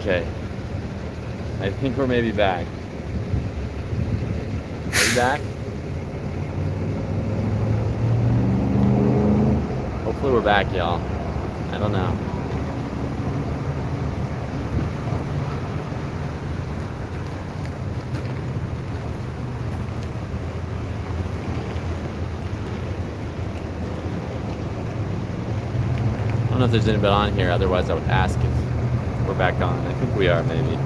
Okay. I think we're maybe back. Are we back? Hopefully we're back, y'all. I don't know. I don't know if there's anybody on here, otherwise I would ask if we're back on. I think we are, maybe.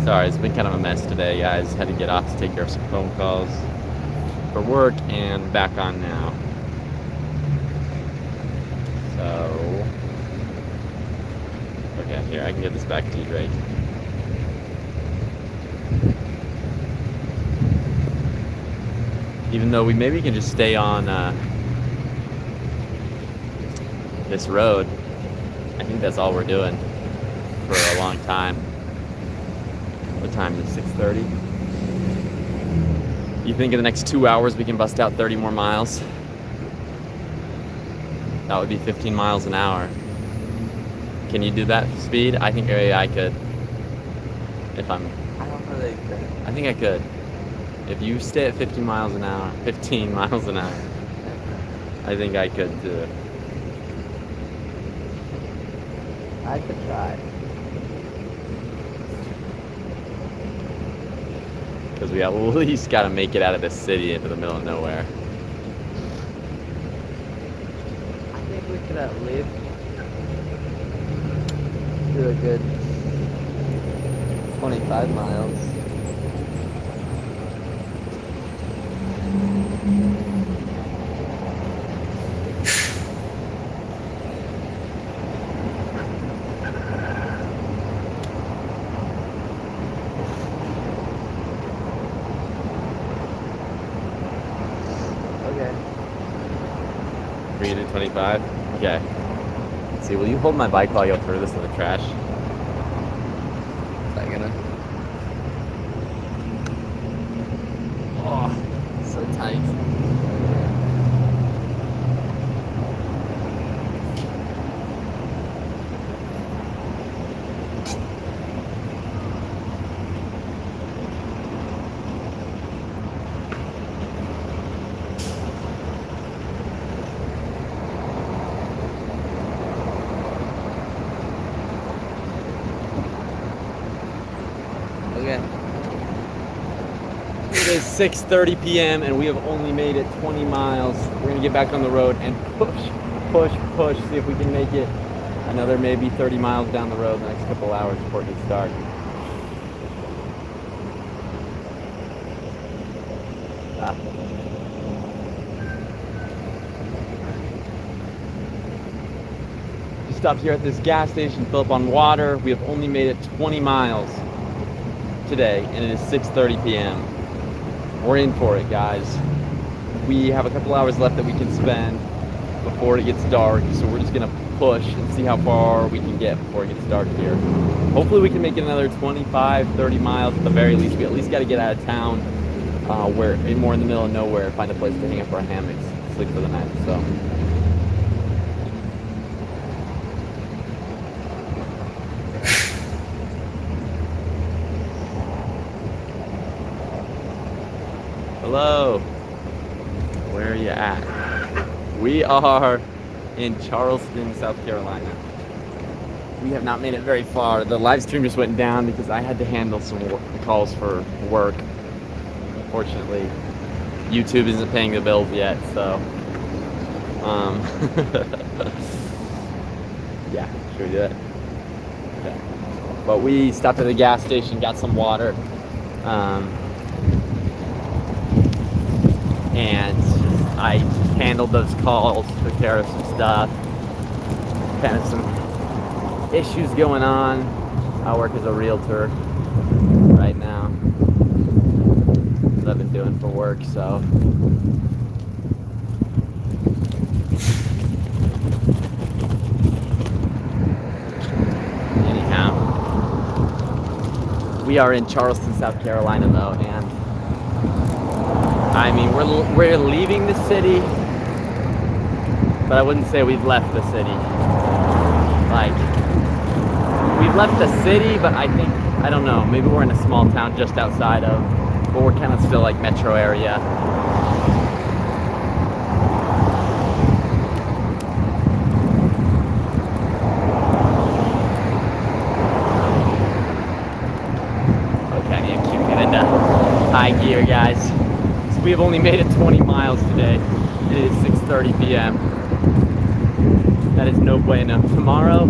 Sorry, it's been kind of a mess today, guys. Had to get off to take care of some phone calls for work, and back on now. So, okay, here, I can get this back to you, Drake. Even though we maybe can just stay on this road. I think that's all we're doing for a long time. What time is it? 6:30? You think in the next 2 hours we can bust out 30 more miles? That would be 15 miles an hour. Can you do that speed? I think maybe I could. If I'm... I don't know that you could. I think I could. If you stay at 15 miles an hour, I think I could do it. I could try. Because we at least got to make it out of this city into the middle of nowhere. I think we could at least do a good 25 miles. Okay. We're gonna do 25? Okay. Let's see, will you hold my bike while you throw this in the trash? Is that gonna? Oh, so tight. Okay. It is 6:30 p.m. and we have only made it 20 miles. We're gonna get back on the road and push, see if we can make it another maybe 30 miles down the road the next couple hours before it gets dark. Just stopped here at this gas station, fill up on water. We have only made it 20 miles today, and it is 6:30 p.m. We're in for it, guys. We have a couple hours left that we can spend before it gets dark, so we're just gonna push and see how far we can get before it gets dark here. Hopefully we can make it another 25, 30 miles at the very least. We at least got to get out of town, where more in the middle of nowhere, find a place to hang up our hammocks, sleep for the night. So. Hello, where are you at? We are in Charlston, South Carolina. We have not made it very far. The live stream just went down because I had to handle some calls for work. Unfortunately, YouTube isn't paying the bills yet, so yeah, should we do that? Okay. But we stopped at the gas station, got some water. And I handled those calls, took care of some stuff, kind of some issues going on. I work as a realtor right now. That's what I've been doing for work, so. Anyhow, we are in Charleston, South Carolina though, and I mean, we're leaving the city, but I wouldn't say we've left the city. Like, we've left the city, but I don't know, maybe we're in a small town just outside of, but we're kind of still like metro area. Okay, I keep getting into high gear, guys. So we have only made it 20 miles today. It is 6:30 p.m. That is no bueno. Tomorrow,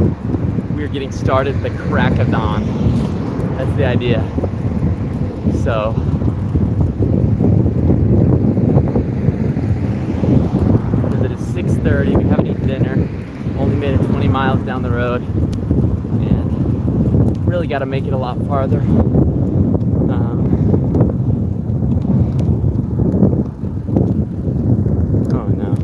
we're getting started at the crack of dawn. That's the idea. So, because it is 6:30, we haven't eaten dinner. Only made it 20 miles down the road. And really got to make it a lot farther. Oh no.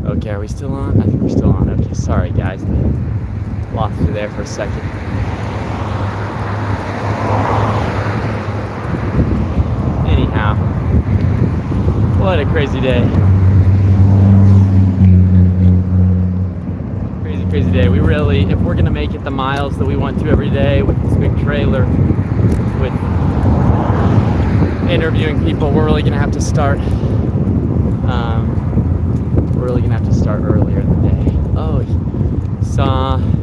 Okay, are we still on? I think we're still on. Okay, sorry guys. Lost you there for a second. Anyhow, what a crazy day. Crazy day. We really, if we're gonna make it the miles that we want to every day with this big trailer, with interviewing people, we're really gonna have to start earlier in the day. Oh,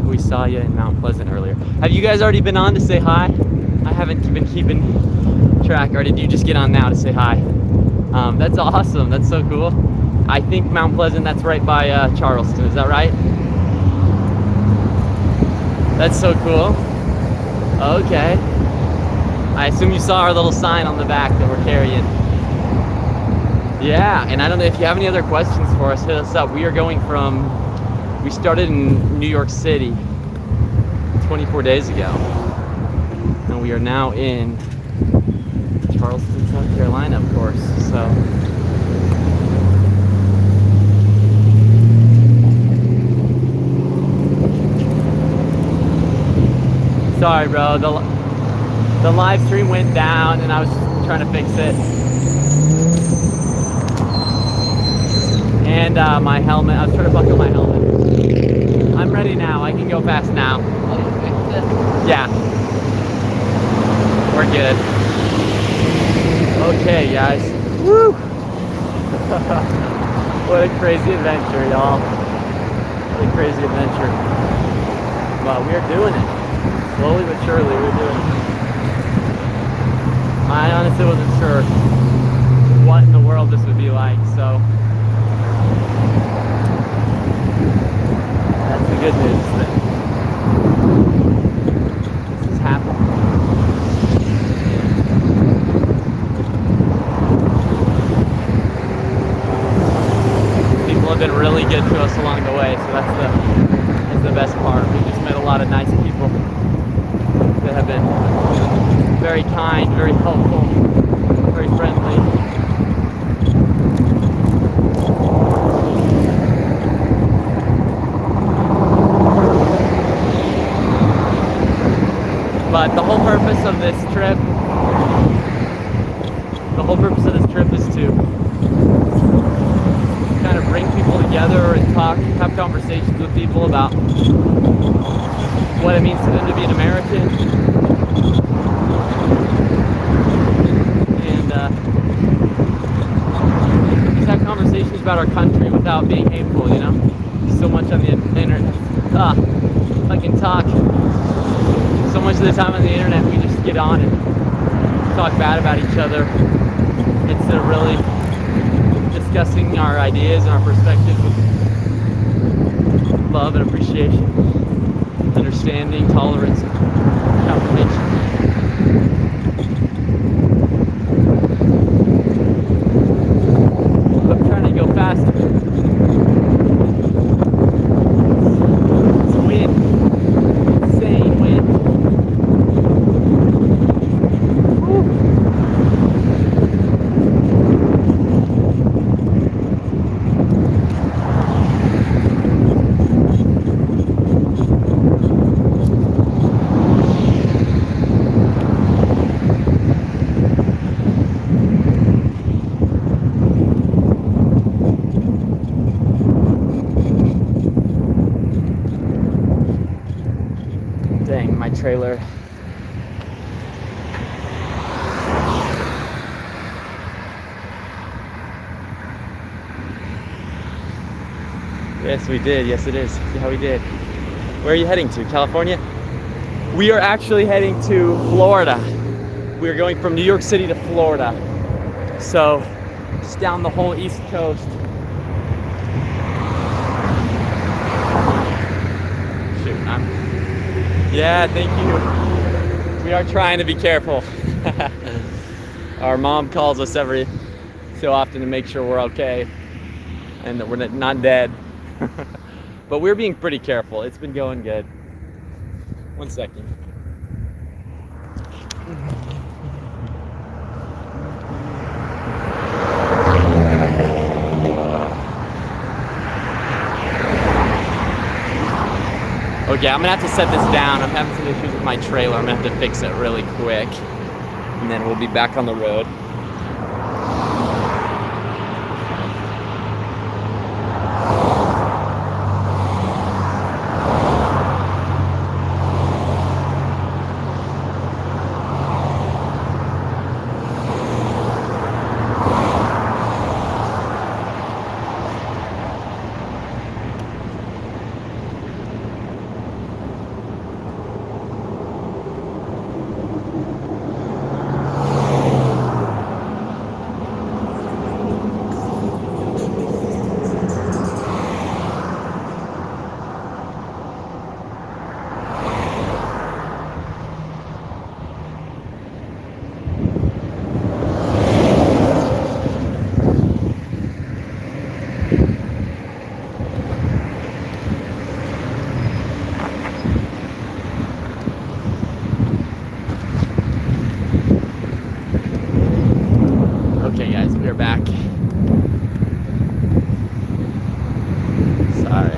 we saw you in Mount Pleasant earlier. Have you guys already been on to say hi? I haven't been keeping track. Or did you just get on now to say hi? That's awesome. That's so cool. I think Mount Pleasant, that's right by Charlston. Is that right? That's so cool. Okay. I assume you saw our little sign on the back that we're carrying. Yeah, and I don't know if you have any other questions for us, hit us up. We started in New York City 24 days ago. And we are now in Charleston, South Carolina, of course. So sorry, bro. The live stream went down and I was trying to fix it. And my helmet, I was trying to buckle my helmet. I'm ready now, I can go fast now. Yeah. We're good. Okay, guys. Woo! What a crazy adventure, y'all. What a crazy adventure. But we're doing it. Slowly but surely, we're doing it. I honestly wasn't sure what in the world this would be like, so that's the good news that this is happening. People have been really good to us along the way, so that's the best part. We just met a lot of nice people that have been very kind, very helpful, very friendly. But the whole purpose of this trip is to kind of bring people together and have conversations with people about what it means to them to be an American. And just have conversations about our country without being hateful, you know? So much on the internet. Fucking talk. So much of the time on the internet we just get on and talk bad about each other instead of really discussing our ideas and our perspectives with love and appreciation, understanding, tolerance, comprehension. I'm trying to go faster. It's wind. trailer. Yes, we did. Yes, it is. Yeah, we did. Where are you heading to? California? We are actually heading to Florida. We are going from New York City to Florida. So, just down the whole East Coast. Shoot, yeah, thank you. We are trying to be careful. Our mom calls us every so often to make sure we're okay and that we're not dead. But we're being pretty careful. It's been going good. 1 second. Okay, I'm gonna have to set this down. I'm having some issues with my trailer. I'm gonna have to fix it really quick. And then we'll be back on the road. Okay guys, we are back. Sorry.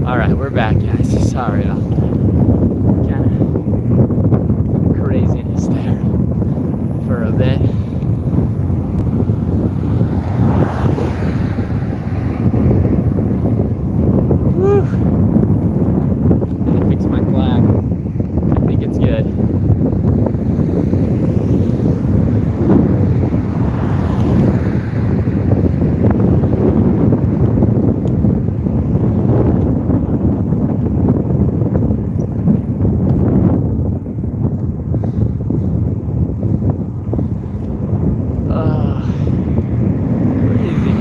Alright, we're back guys. Sorry about that. Kind of craziness there for a bit. Woo! Gotta fix my flag. I think it's good.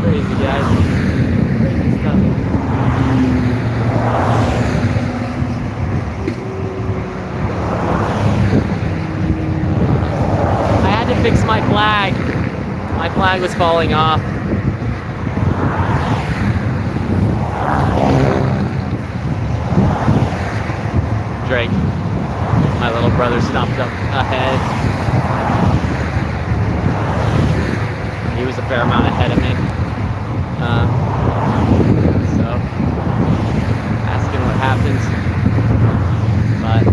Crazy guys. Crazy stuff. I had to fix my flag. My flag was falling off. Drake, my little brother, stopped up ahead. He was a fair amount ahead of me. So, asking what happens. But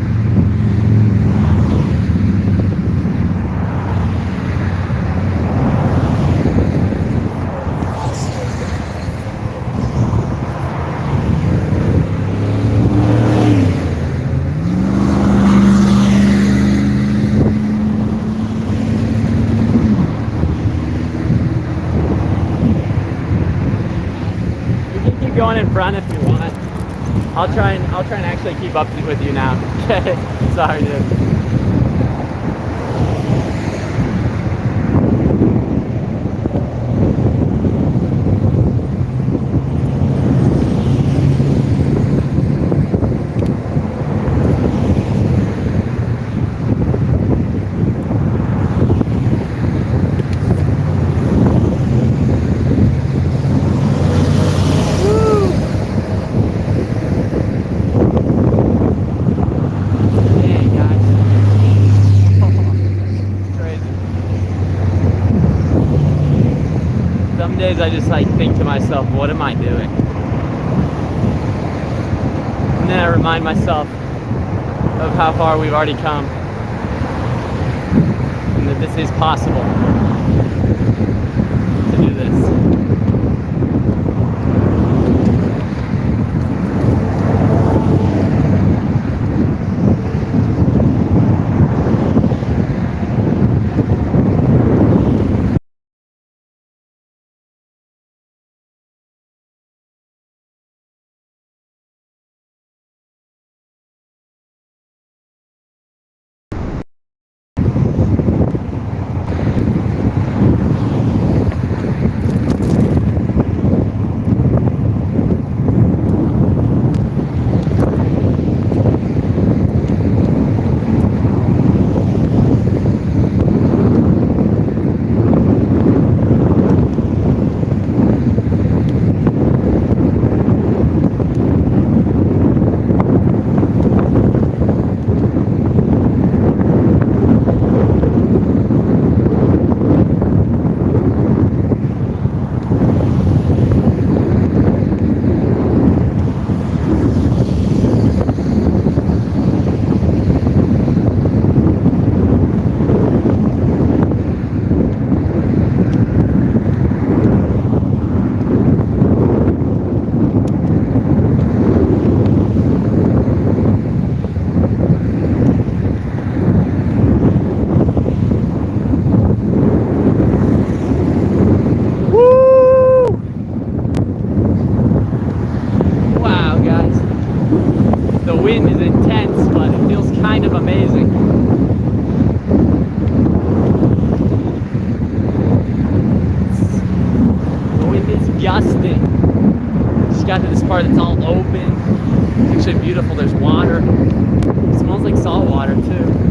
going in front if you want. I'll try and actually keep up with you now. Okay. Sorry, dude. Some days I just think to myself, what am I doing? And then I remind myself of how far we've already come and that this is possible to do this. kind of amazing. The wind is gusting. Just got to this part that's all open. It's actually beautiful. There's water. It smells like salt water too.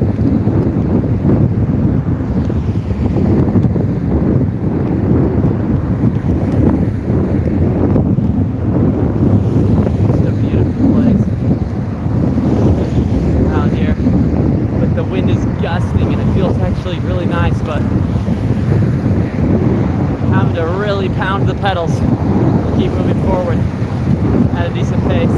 Really nice, but having to really pound the pedals to keep moving forward at a decent pace.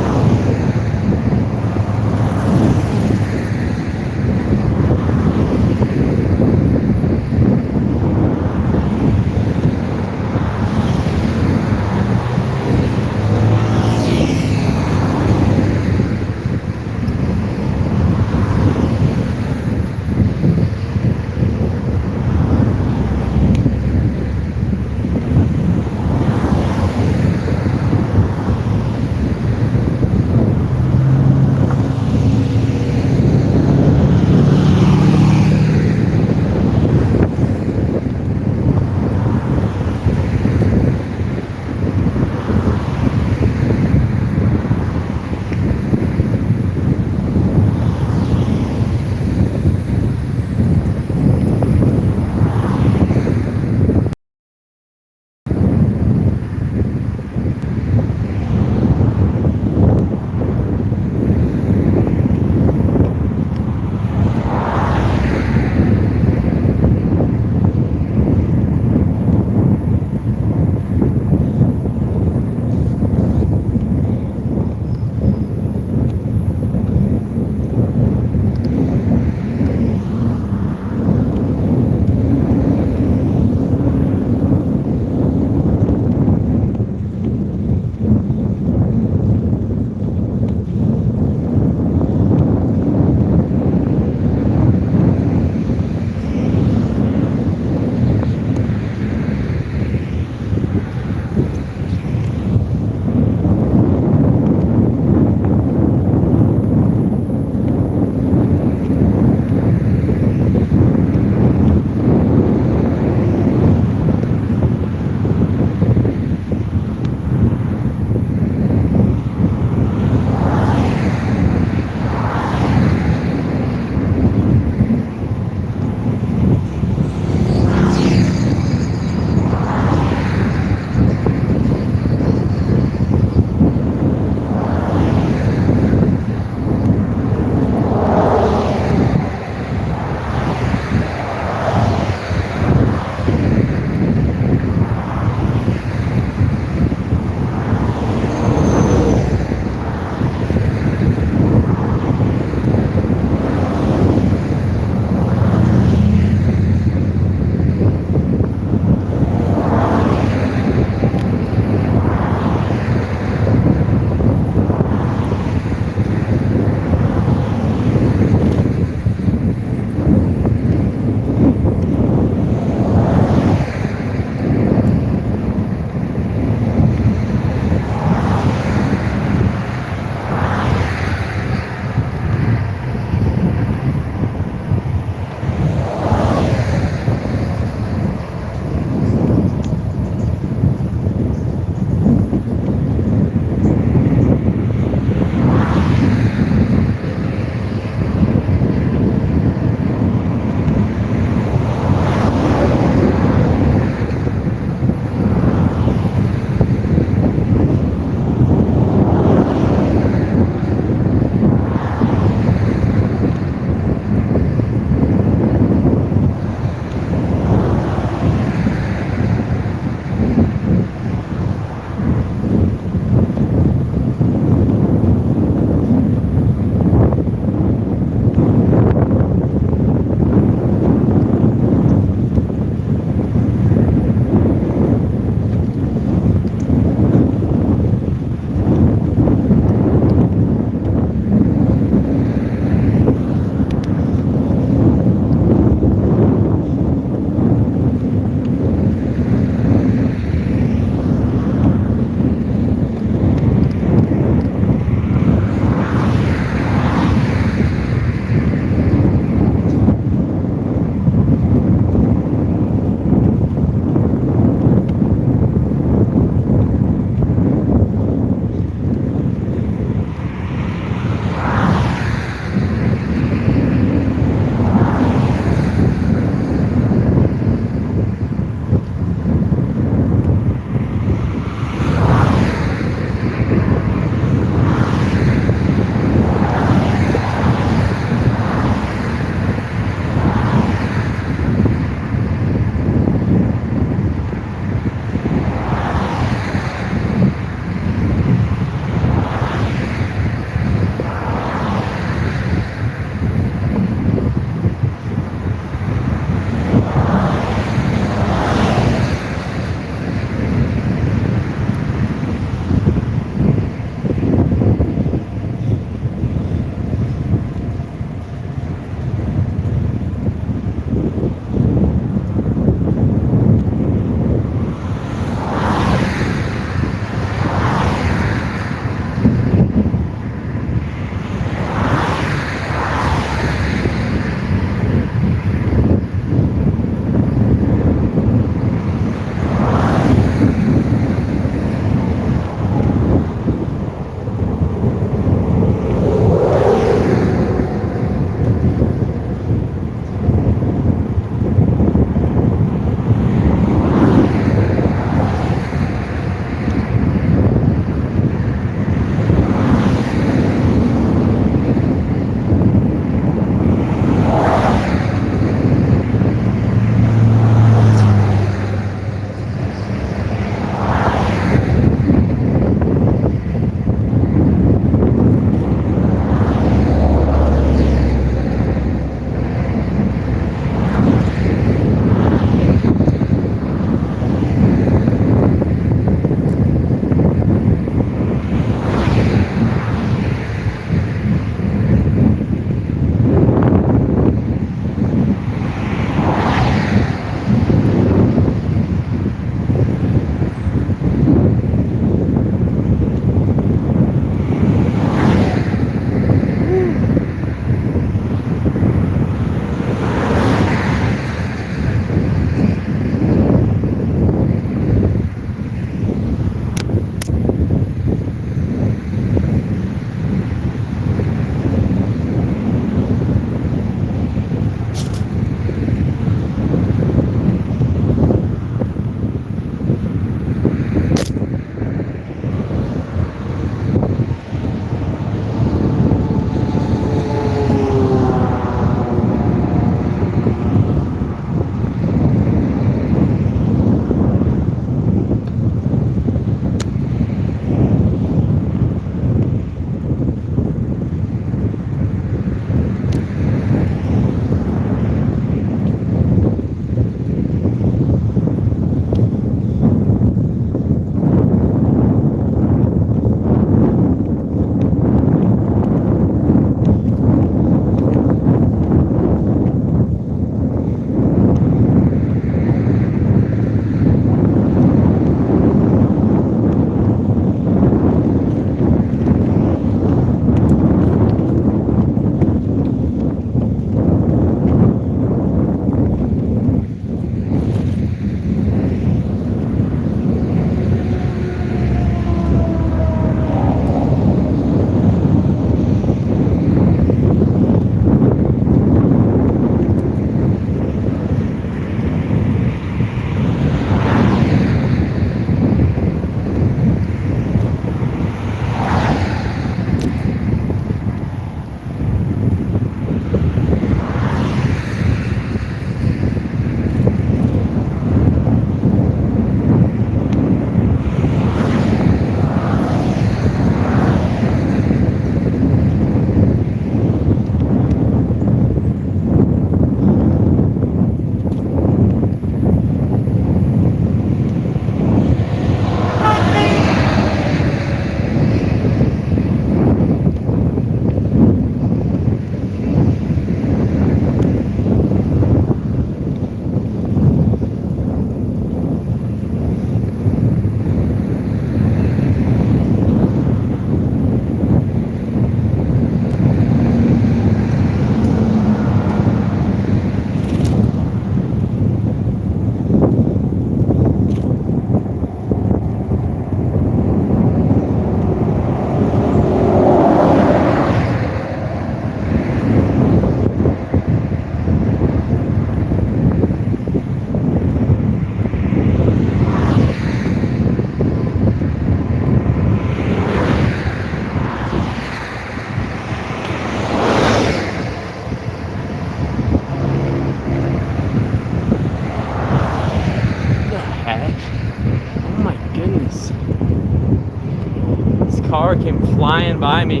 car came flying by me,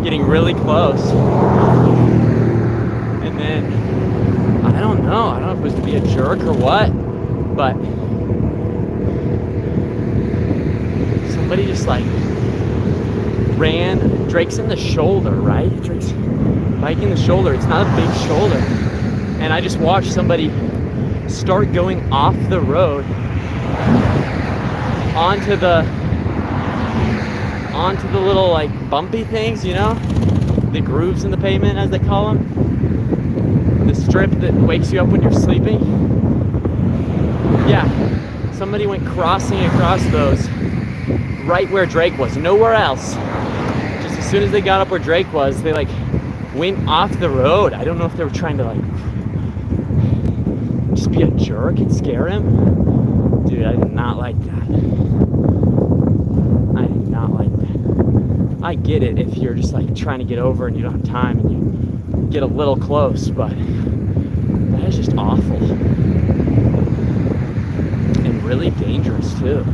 getting really close. And then, I don't know if it was to be a jerk or what, but somebody just like ran. Drake's in the shoulder, right? Drake's biking the shoulder. It's not a big shoulder. And I just watched somebody start going off the road onto the little like bumpy things, you know, the grooves in the pavement as they call them, the strip that wakes you up when you're sleeping. Yeah, somebody went crossing across those right where Drake was, nowhere else. Just as soon as they got up where Drake was, they like went off the road. I don't know if they were trying to like just be a jerk and scare him. Dude, I did not like that. I did not like that. I get it if you're just like trying to get over and you don't have time and you get a little close, but that is just awful. And really dangerous too.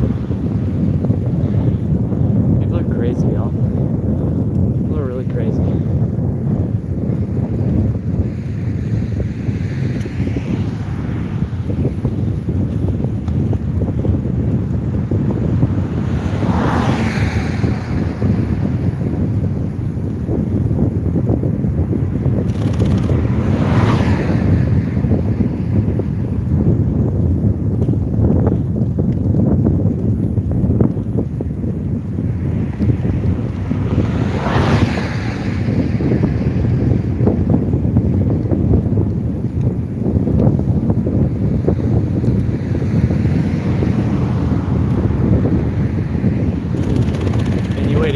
People are crazy, y'all. People are really crazy.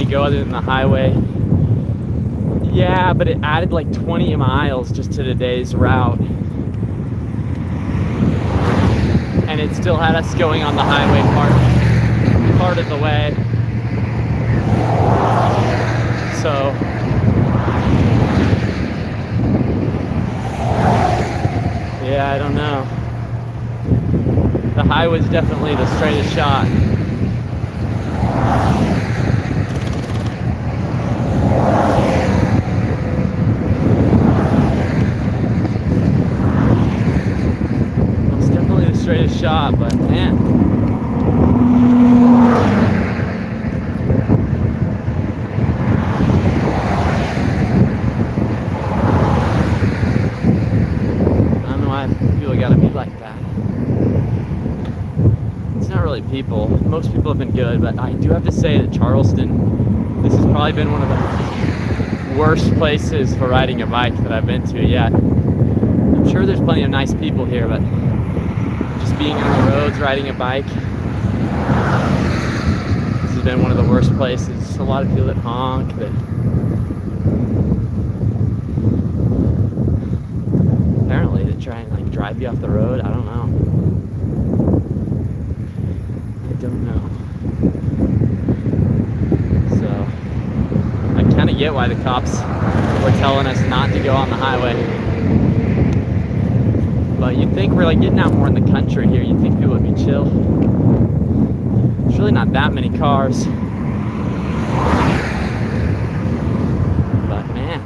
Go other than the highway. Yeah, but it added like 20 miles just to today's route. And it still had us going on the highway part of the way. So yeah, I don't know. The highway's definitely the straightest shot. Straightest shot, but man, I don't know why people gotta be like that. It's not really people. Most people have been good, but I do have to say that Charleston, this has probably been one of the worst places for riding a bike that I've been to yet. I'm sure there's plenty of nice people here, but being on the roads, riding a bike, this has been one of the worst places. A lot of people that honk, that apparently they try and like drive you off the road. I don't know. I don't know. So I kind of get why the cops were telling us not to go on the highway. But you'd think we're like getting out more in the country here. You'd think people would be chill. There's really not that many cars. But man.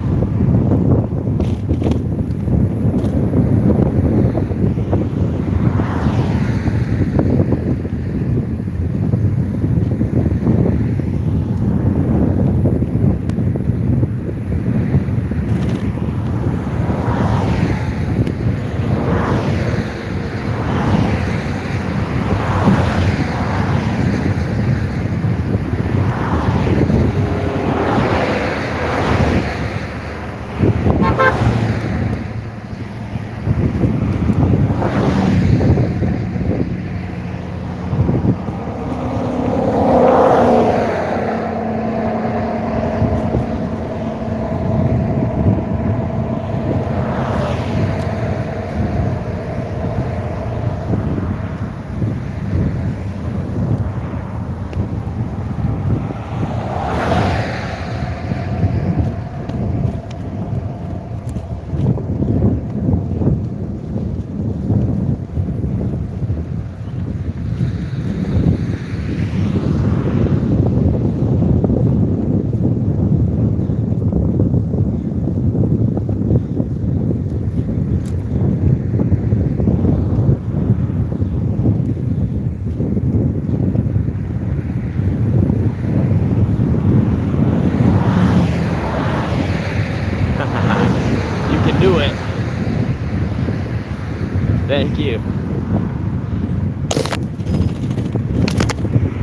Thank you.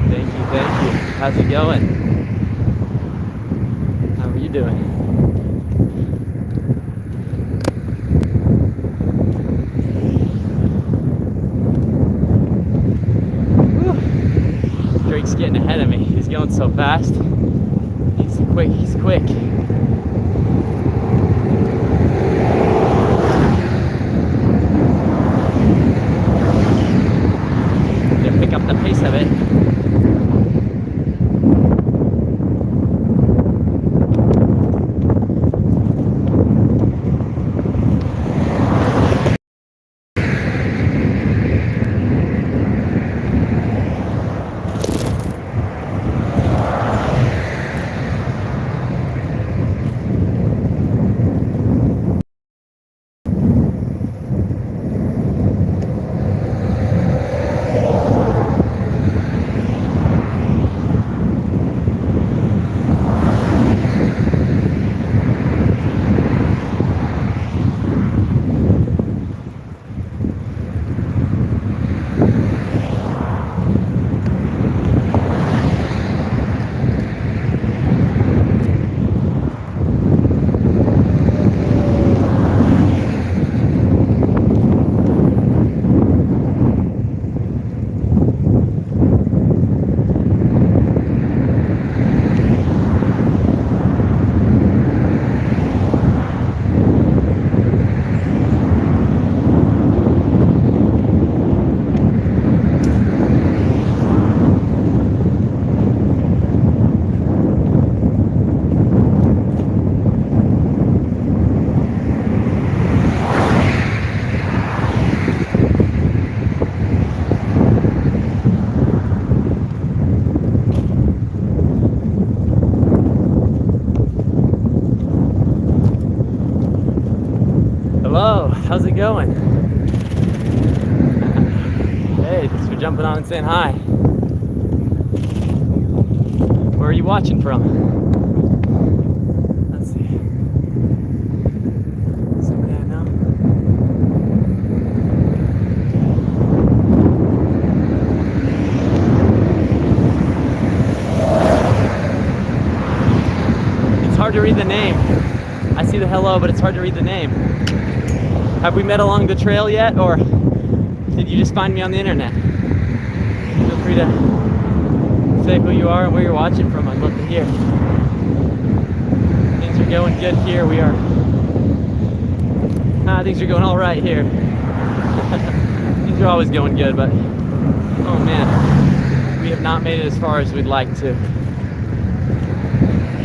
Thank you. How's it going? How are you doing? Whew. Drake's getting ahead of me. He's going so fast. He's quick. To pick up the pace of it. Hello, how's it going? Hey, thanks for jumping on and saying hi. Where are you watching from? Let's see. Somebody I know? It's hard to read the name. I see the hello, but it's hard to read the name. Have we met along the trail yet, or did you just find me on the internet? Feel free to say who you are and where you're watching from. I'd love to hear. Things are going good here. Things are going all right here. Things are always going good, but oh man, we have not made it as far as we'd like to.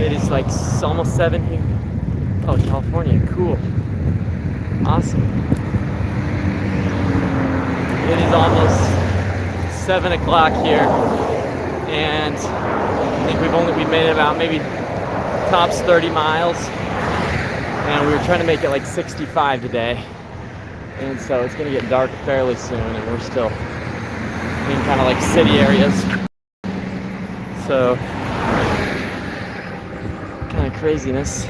It is like almost 7 here. Oh, California, cool. Awesome. It is almost 7 o'clock here, and I think we've made it about maybe tops 30 miles, and we were trying to make it like 65 today, and so it's gonna get dark fairly soon, and we're still in kind of like city areas, so kind of craziness.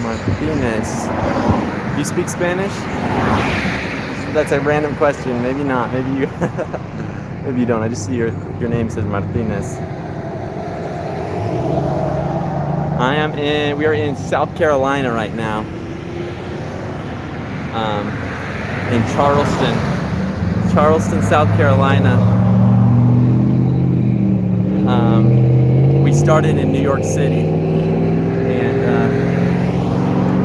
Martinez. Do you speak Spanish? That's a random question. Maybe not. Maybe you. Maybe you don't. I just see your name says Martinez. We are in South Carolina right now. In Charlston, South Carolina. We started in New York City, and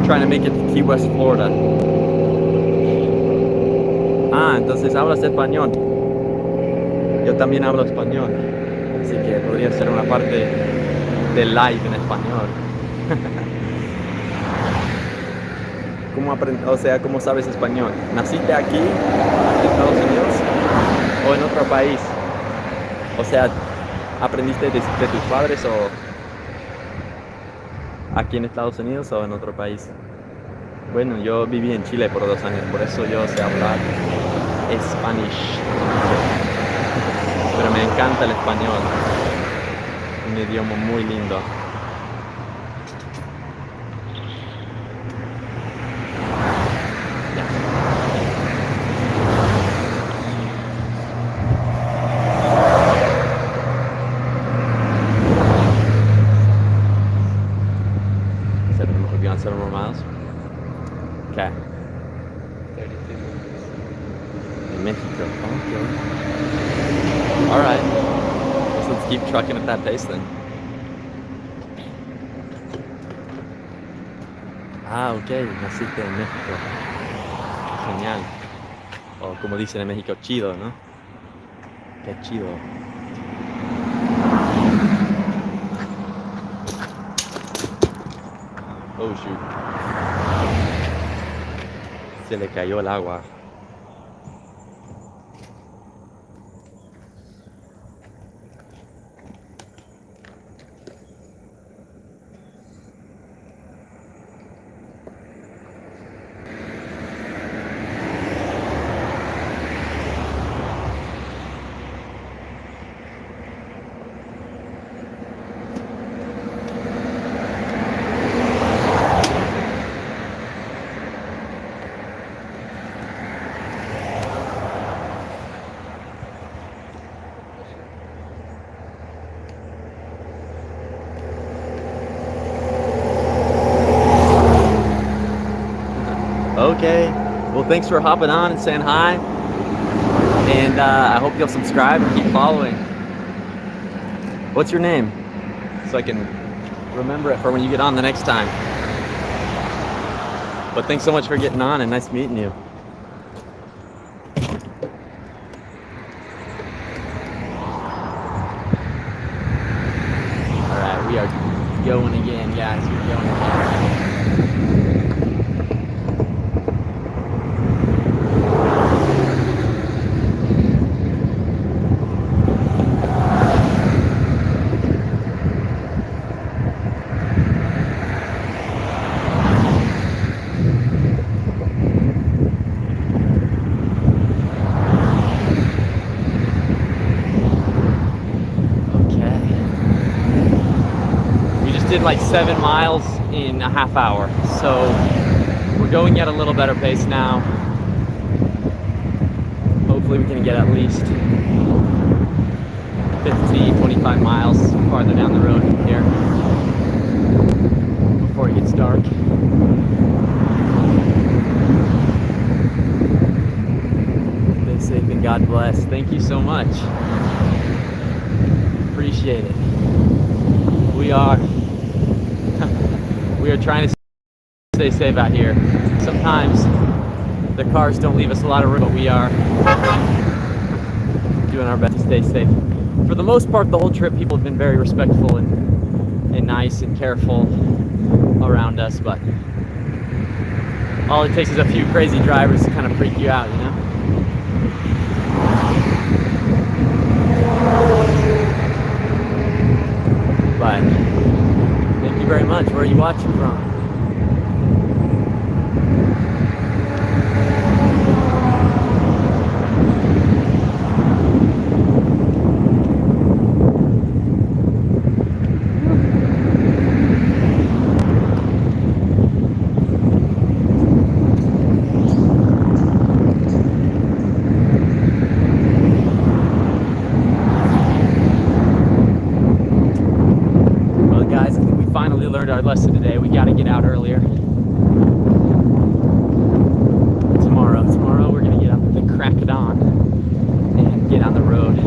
trying to make it to Key West, Florida. Entonces hablas español. Yo también hablo español. Así que podría ser una parte del live en español. ¿Cómo sabes español? ¿Naciste aquí, en Estados Unidos, o en otro país? O sea, ¿aprendiste de tus padres o aquí en Estados Unidos o en otro país? Bueno, yo viví en Chile por 2 años, por eso yo sé hablar Spanish. Pero me encanta el español, un idioma muy lindo. Mexico. Okay. All right. So let's keep trucking at that pace then. Ah, ok. Naciste en México. Genial. O como dicen en México, chido, ¿no? Qué chido. Oh, shoot. Se le cayó el agua. Okay. Well, thanks for hopping on and saying hi. And I hope you'll subscribe and keep following. What's your name? So I can remember it for when you get on the next time. But thanks so much for getting on and nice meeting you. All right, we are going again, guys. We're going again. Did like 7 miles in a half hour, so we're going at a little better pace now. Hopefully we can get at least 15, 25 miles farther down the road from here before it gets dark. Stay safe and God bless. Thank you so much. Appreciate it. We are trying to stay safe out here. Sometimes the cars don't leave us a lot of room, but we are doing our best to stay safe. For the most part, the whole trip, people have been very respectful and nice and careful around us, but all it takes is a few crazy drivers to kind of freak you out, you know? But thank you very much. Where are you watching from? Learned our lesson today. We got to get out earlier. Tomorrow we're going to get up at the crack of dawn and get on the road.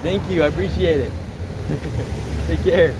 Thank you. I appreciate it. Take care.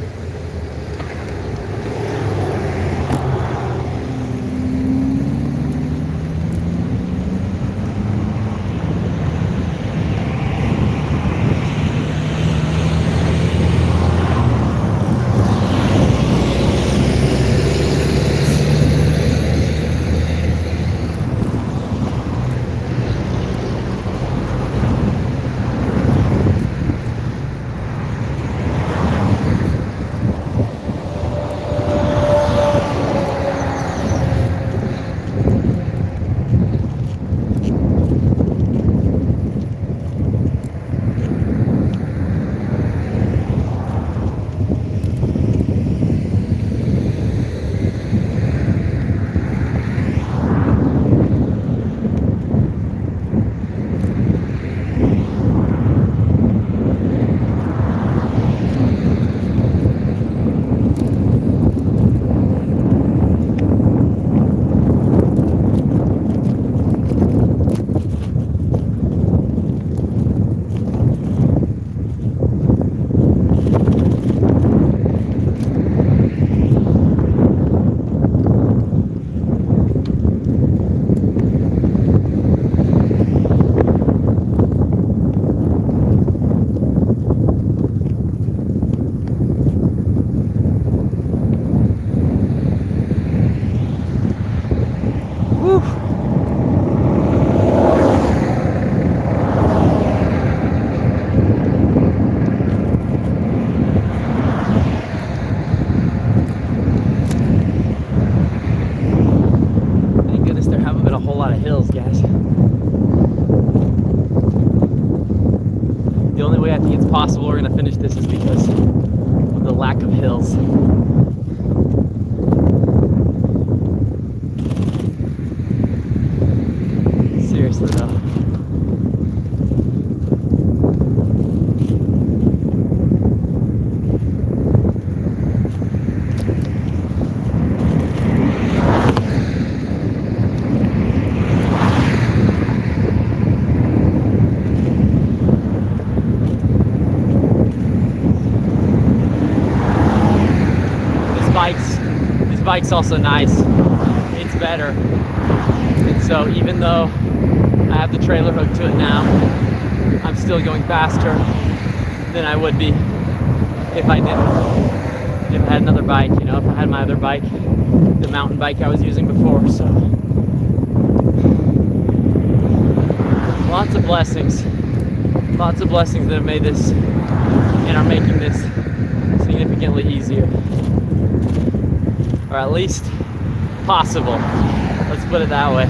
Hills, guys. The only way I think it's possible we're gonna finish this is because of the lack of hills. Seriously though. This bike's also nice. It's better. And so even though I have the trailer hooked to it now, I'm still going faster than I would be if I didn't. If I had another bike, you know, if I had my other bike, the mountain bike I was using before. So lots of blessings that have made this and are making this significantly easier. Or at least possible. Let's put it that way.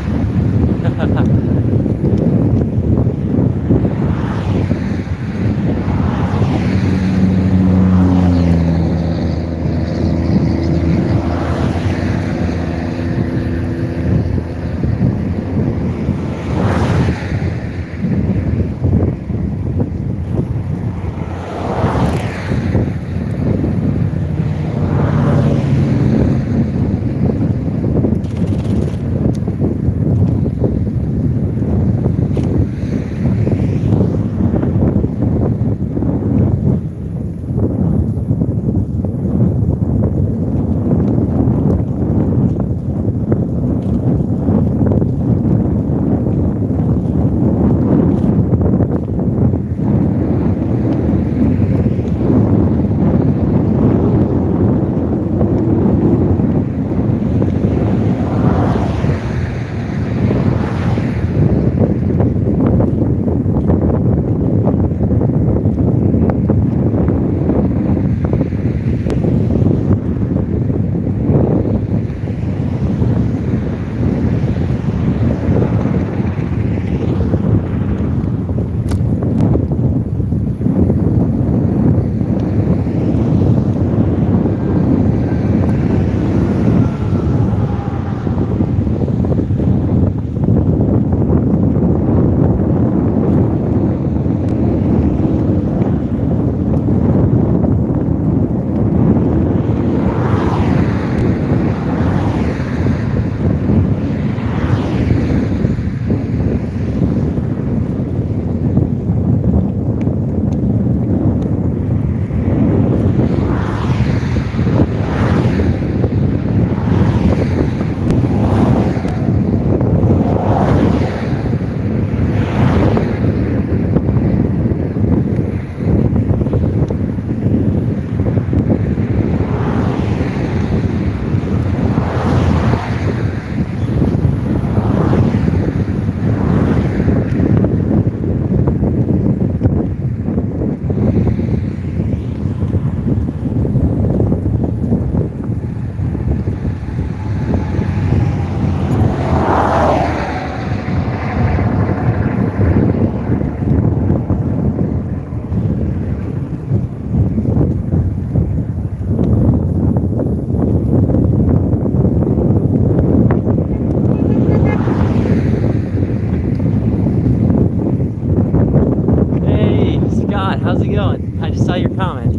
I just saw your comment.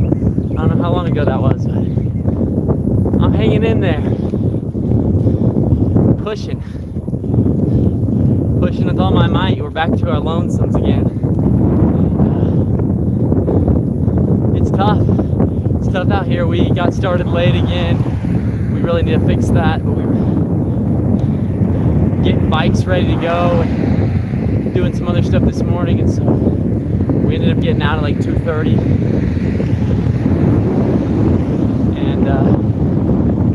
I don't know how long ago that was, but I'm hanging in there. Pushing with all my might. We're back to our lonesomes again. It's tough. It's tough out here. We got started late again. We really need to fix that, but we were getting bikes ready to go and doing some other stuff this morning, and so we ended up getting out at like 2:30. And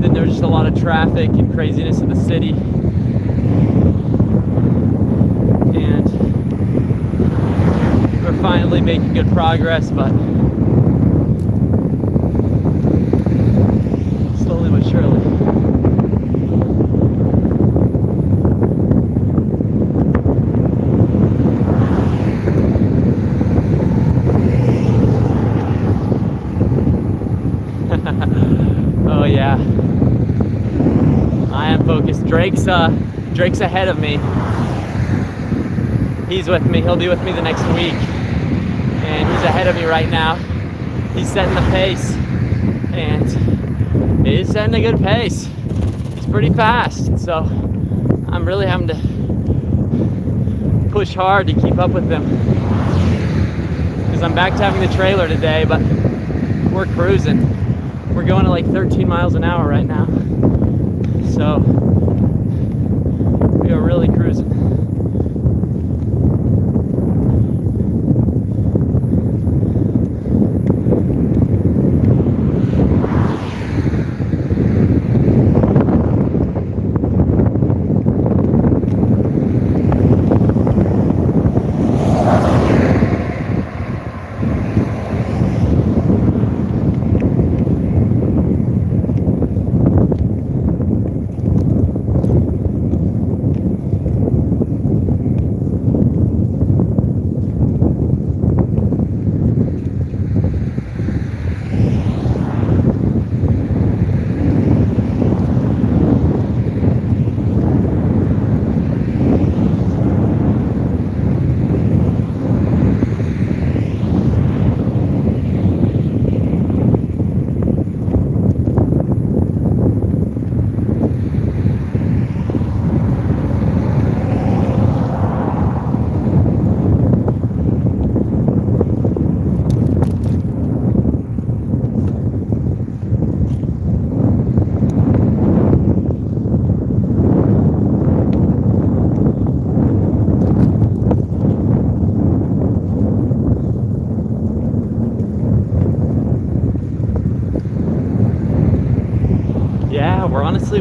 then there was just a lot of traffic and craziness in the city. And we're finally making good progress, but slowly but surely. Oh yeah, I am focused. Drake's ahead of me. He's with me. He'll be with me the next week, and he's ahead of me right now. He's setting the pace, and he's setting a good pace. He's pretty fast, so I'm really having to push hard to keep up with him, because I'm back to having the trailer today, but we're cruising. We're going at like 13 miles an hour right now, so we are really cruising.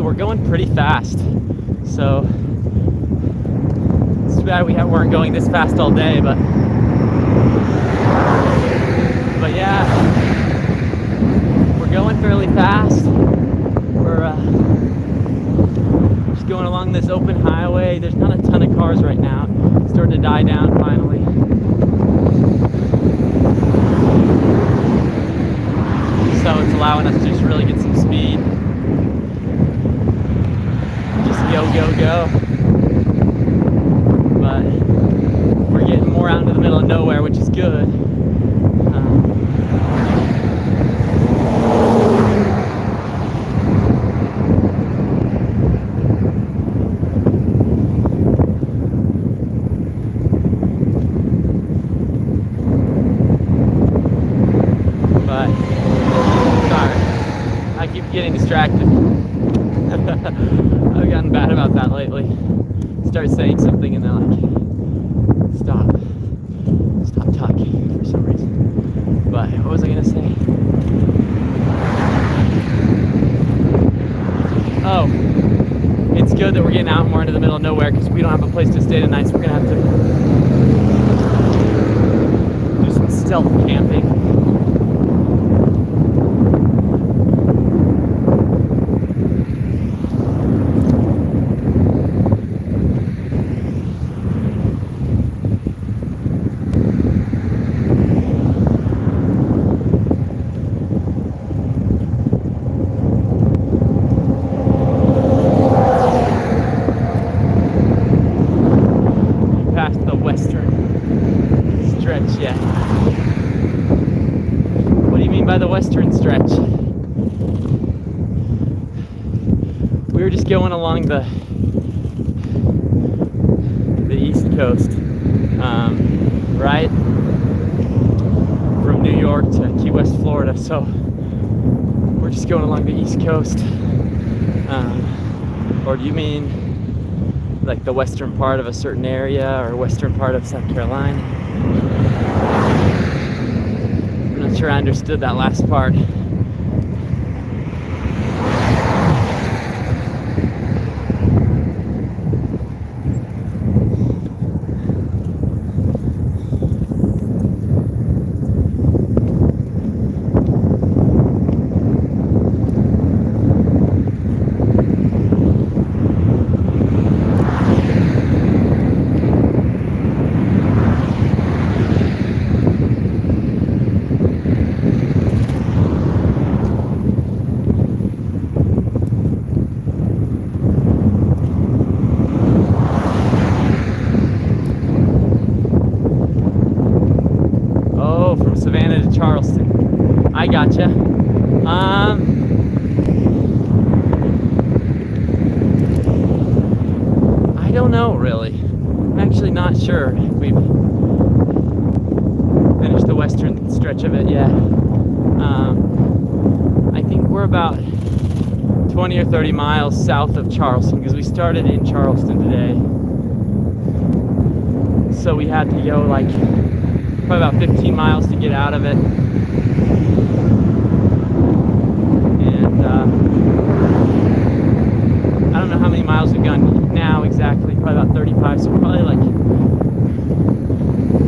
We're going pretty fast, so it's too bad we weren't going this fast all day, but yeah, we're going fairly fast. We're just going along this open highway. There's not a ton of cars right now. It's starting to die down finally. So it's allowing us to just really get some speed. Go. But we're getting more out into the middle of nowhere, which is good. But sorry, I keep getting distracted. I've gotten bad about that lately. Start saying something and then like stop talking for some reason. But what was I gonna say? Oh, it's good that we're getting out more into the middle of nowhere because we don't have a place to stay tonight, so we're gonna have to do some stealth camping. Stretch, yeah. by the western stretch. We were just going along the east coast, right? From New York to Key West, Florida. So we're just going along the east coast. Or do you mean like the western part of a certain area or western part of South Carolina? I'm not sure I understood that last part. Savannah to Charleston. I gotcha. I don't know really. I'm actually not sure if we've finished the western stretch of it yet. I think we're about 20 or 30 miles south of Charleston because we started in Charleston today. So we had to go like probably about 15 miles to get out of it. And I don't know how many miles we've gone now exactly, probably about 35. So we're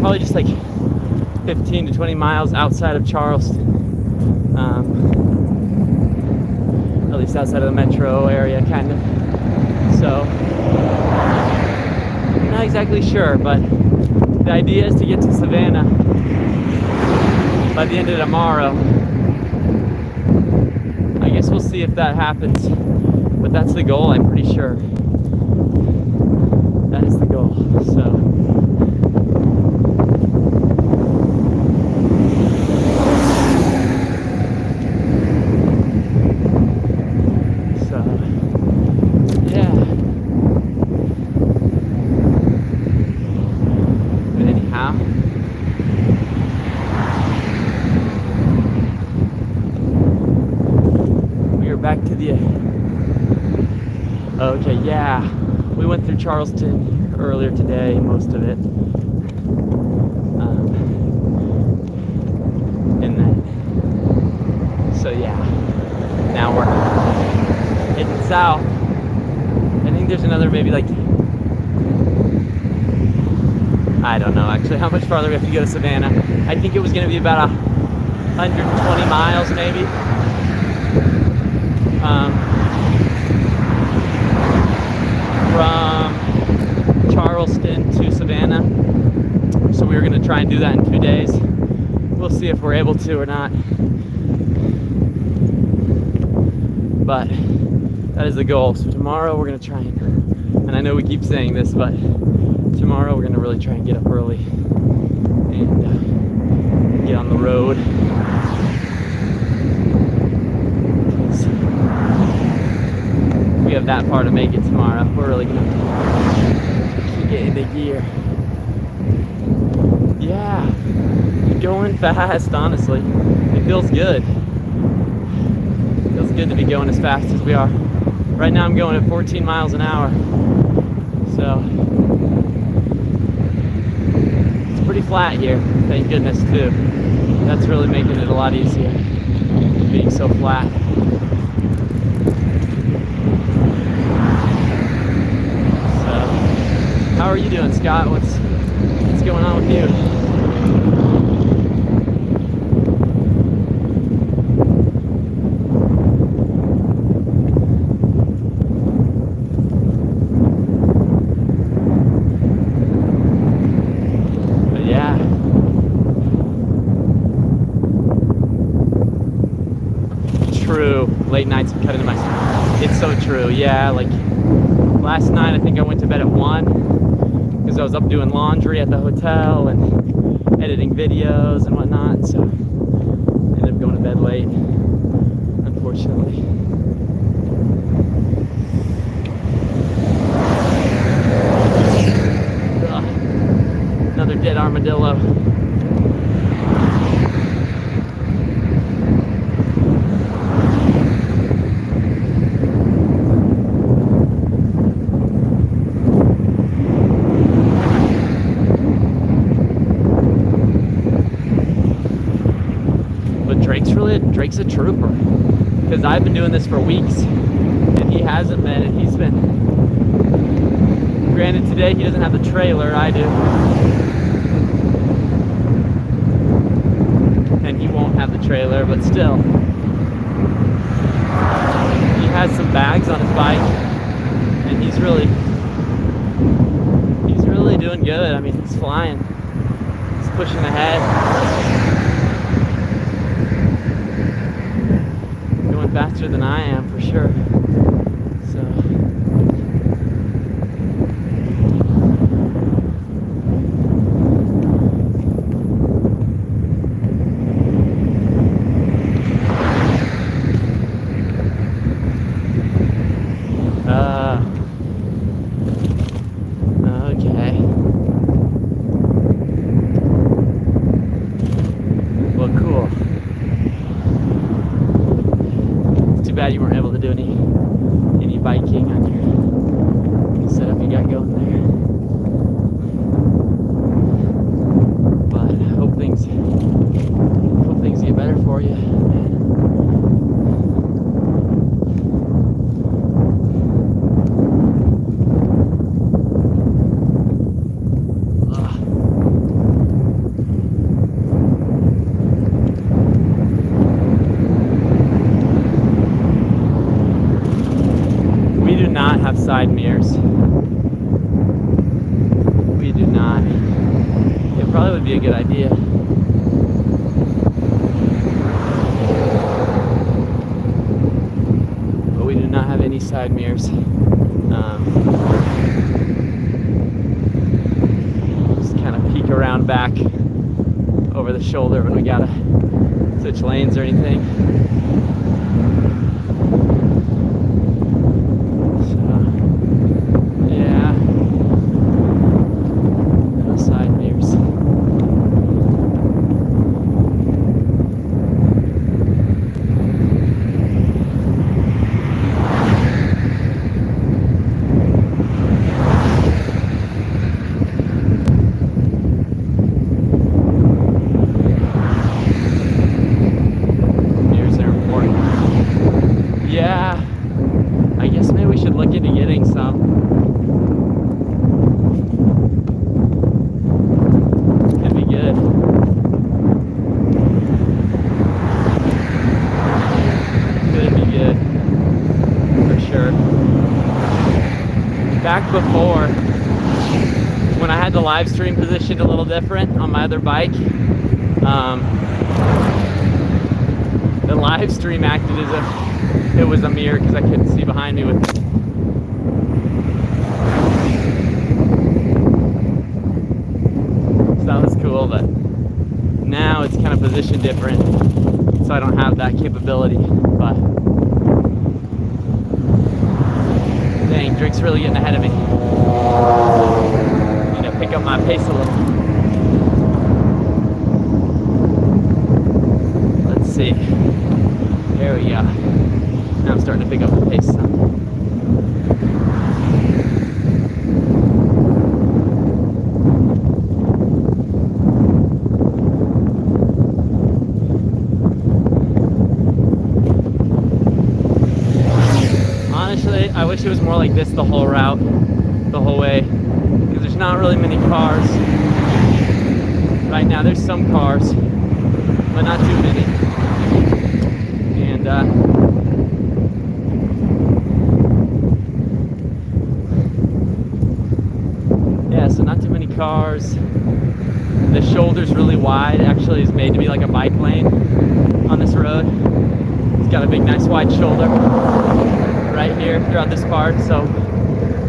probably just like 15 to 20 miles outside of Charleston. At least outside of the metro area, kind of. So, I'm not exactly sure, but the idea is to get to Savannah by the end of tomorrow. I guess we'll see if that happens, but that's the goal, I'm pretty sure. That is the goal, so. Back to the okay, yeah, we went through Charleston earlier today, most of it, and then so yeah, now we're heading south. I think there's another maybe like, I don't know actually how much farther we have to go to Savannah. I think it was going to be about 120 miles maybe. From Charleston to Savannah. So we were going to try and do that in 2 days. We'll see if we're able to or not. But that is the goal. So tomorrow we're going to try and I know we keep saying this, but tomorrow we're going to really try and get up early and get on the road. We have that far to make it tomorrow. We're really gonna get into gear. Yeah, going fast, honestly. It feels good. It feels good to be going as fast as we are. Right now I'm going at 14 miles an hour. So, it's pretty flat here, thank goodness too. That's really making it a lot easier, being so flat. How are you doing, Scott? What's going on with you? But yeah. True. Late nights cut into my sleep. It's so true. Yeah, like last night I think I went to bed at 1. Because I was up doing laundry at the hotel and editing videos and whatnot, so I ended up going to bed late. armadillo. But Drake's a trooper, because I've been doing this for weeks and he hasn't been, and he's been, granted today he doesn't have the trailer, I do, and he won't have the trailer, but still he has some bags on his bike and he's really doing good. I mean, he's flying, he's pushing ahead, going faster than I am for sure. So okay. Well, cool. It's too bad you weren't able to do any biking on your setup you got going there. But I hope things get better for you. We do not have side mirrors. We do not. It probably would be a good idea. But we do not have any side mirrors. Just kind of peek around back over the shoulder when we gotta switch lanes or anything. Yeah, I guess maybe we should look into getting some. Could be good. Could be good, for sure. Back before, when I had the live stream positioned a little different on my other bike, the live stream acted as if it was a mirror because I couldn't see behind me with it. So that was cool, but now it's kind of positioned different, so I don't have that capability. But dang, Drake's really getting ahead of me. Need to pick up my pace a little. Let's see. There we go. Now I'm starting to pick up the pace some. Honestly, I wish it was more like this the whole route, the whole way, because there's not really many cars. Right now there's some cars, but not too many. And yeah, so not too many cars. The shoulder's really wide. Actually, it's made to be like a bike lane on this road. It's got a big, nice, wide shoulder right here throughout this part. So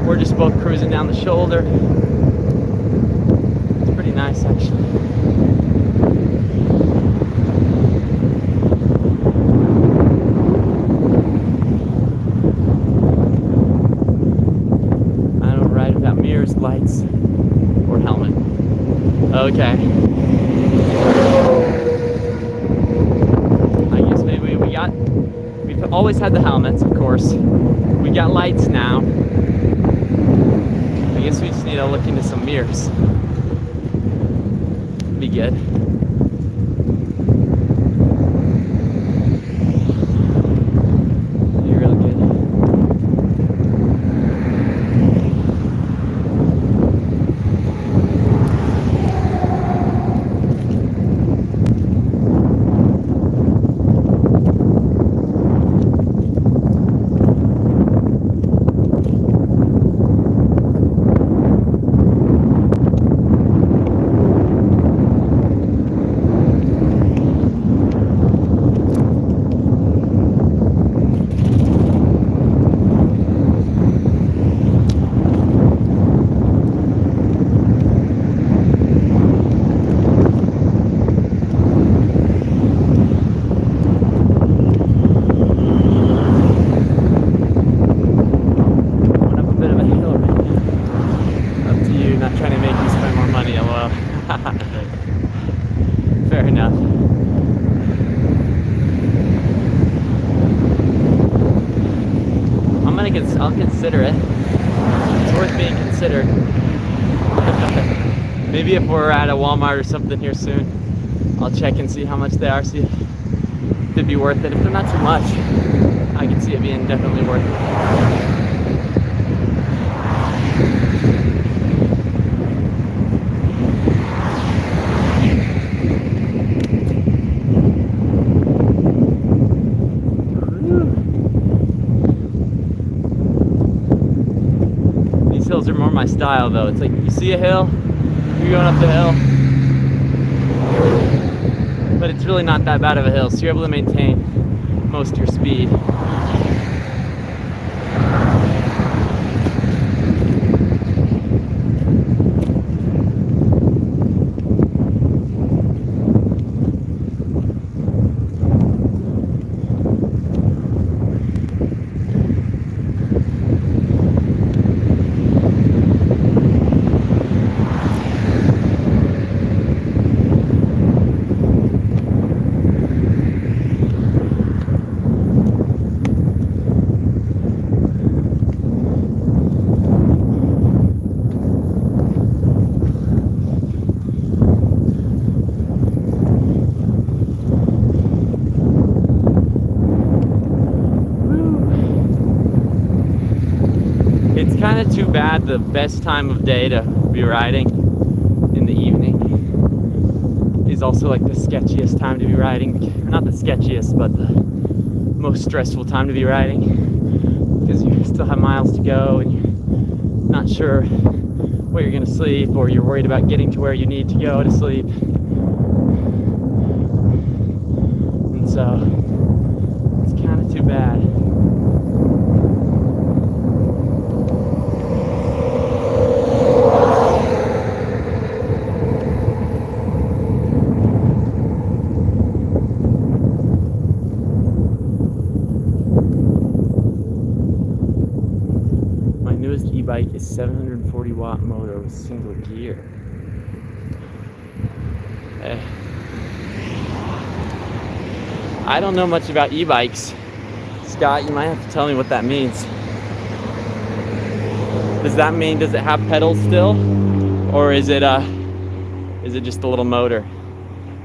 we're just both cruising down the shoulder. It's pretty nice, actually. Lights or helmet. Okay. I guess maybe we've always had the helmets, of course. We got lights now. I guess we just need to look into some mirrors. Be good. Be real good. Fair enough. I'll consider it. It's worth being considered. Maybe if we're at a Walmart or something here soon, I'll check and see how much they are, see if it'd be worth it. If they're not too much, I can see it being definitely worth it. Hills are more my style though. It's like you see a hill, you're going up the hill, but it's really not that bad of a hill, so you're able to maintain most of your speed. It's kind of too bad the best time of day to be riding in the evening is also like the sketchiest time to be riding. Not the sketchiest, but the most stressful time to be riding because you still have miles to go and you're not sure where you're going to sleep, or you're worried about getting to where you need to go to sleep. And so it's kind of too bad. E-bike is 740 watt motor with single gear. I don't know much about e-bikes. Scott, you might have to tell me what that means. Does that mean, does it have pedals still? Or is it just a little motor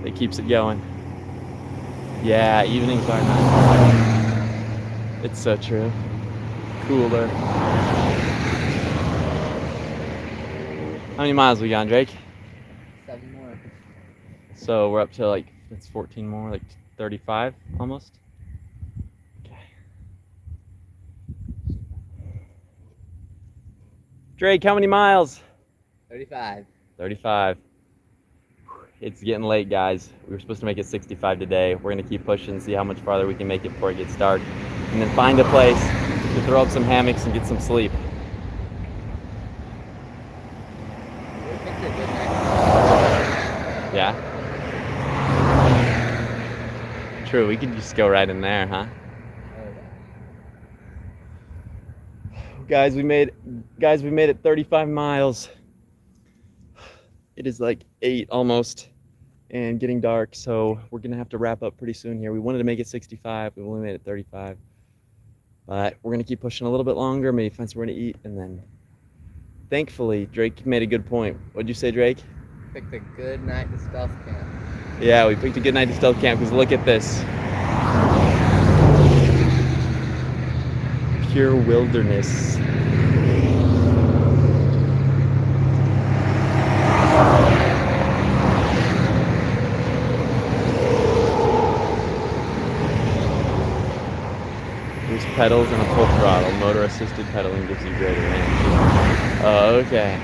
that keeps it going? Yeah, evenings are nice. It's so true. Cooler. How many miles we got, Drake? 7 more. So we're up to like, it's 14 more, like 35 almost. Okay. Drake, how many miles? 35. 35. It's getting late, guys. We were supposed to make it 65 today. We're gonna keep pushing, see how much farther we can make it before it gets dark, and then find a place to throw up some hammocks and get some sleep. Yeah. True, we could just go right in there, huh? Guys, we made it 35 miles. It is like 8 almost and getting dark, so we're gonna have to wrap up pretty soon here. We wanted to make it 65, we only made it 35. But we're gonna keep pushing a little bit longer, maybe find somewhere to eat, and then thankfully Drake made a good point. What'd you say, Drake? Picked a good night to stealth camp. Yeah, we picked a good night to stealth camp because look at this. Pure wilderness. There's pedals and a full throttle. Motor assisted pedaling gives you greater range. Oh, okay.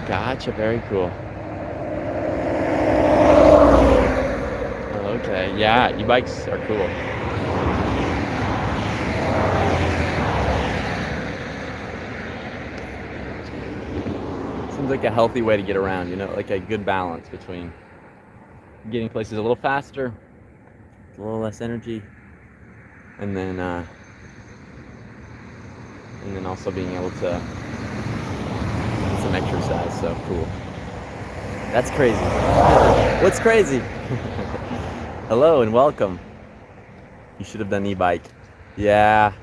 Gotcha, very cool. Okay, yeah, e-bikes are cool. Seems like a healthy way to get around, you know, like a good balance between getting places a little faster, a little less energy, and then also being able to get some exercise. So cool. That's crazy. What's crazy? Hello and welcome. You should have done e-bike. Yeah,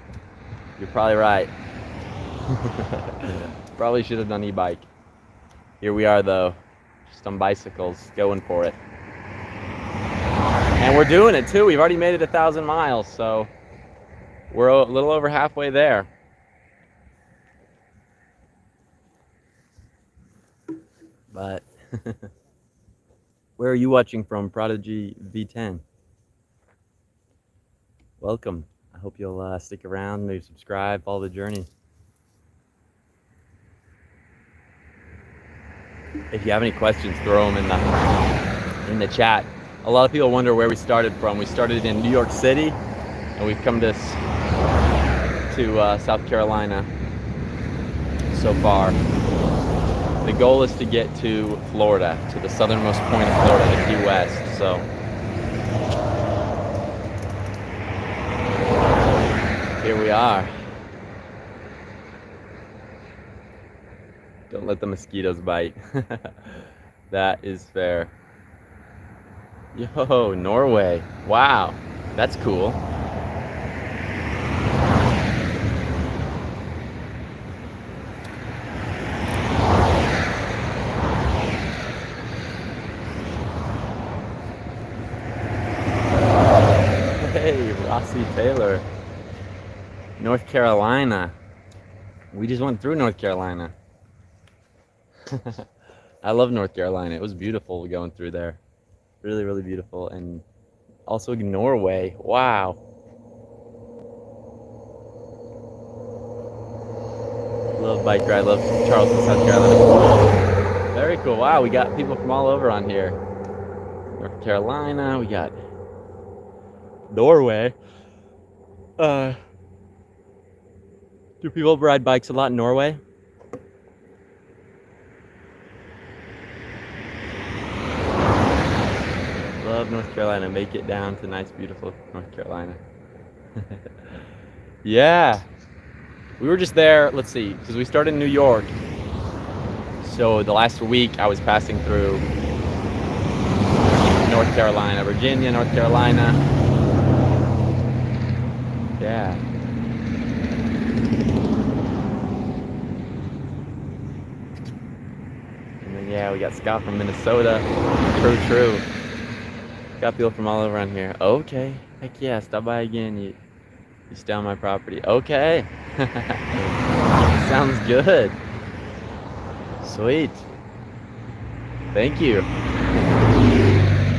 you're probably right. Probably should have done e-bike. Here we are though, just on bicycles, going for it. And we're doing it too. We've already made it 1,000 miles, so we're a little over halfway there. But where are you watching from, Prodigy V10? Welcome. I hope you'll stick around, maybe subscribe, follow the journey. If you have any questions, throw them in the chat. A lot of people wonder where we started from. We started in New York City, and we've come to South Carolina so far. The goal is to get to Florida, to the southernmost point of Florida, the Key West. So here we are. Don't let the mosquitoes bite. That is fair. Yo, Norway. Wow, that's cool. Hey, Rossi Taylor. North Carolina. We just went through North Carolina. I love North Carolina. It was beautiful going through there. Really, really beautiful. And also Norway. Wow. Love bike ride. Love Charleston, South Carolina. Very cool. Wow, we got people from all over on here. North Carolina. We got Norway. Do people ride bikes a lot in Norway? Love North Carolina. Make it down to nice, beautiful North Carolina. Yeah. We were just there, let's see, because we started in New York. So the last week I was passing through North Carolina, Virginia, North Carolina. Yeah. And then, yeah, we got Scott from Minnesota. True. Got people from all over on here. Okay. Heck yeah, stop by again. You stay on my property. Okay. Sounds good. Sweet. Thank you.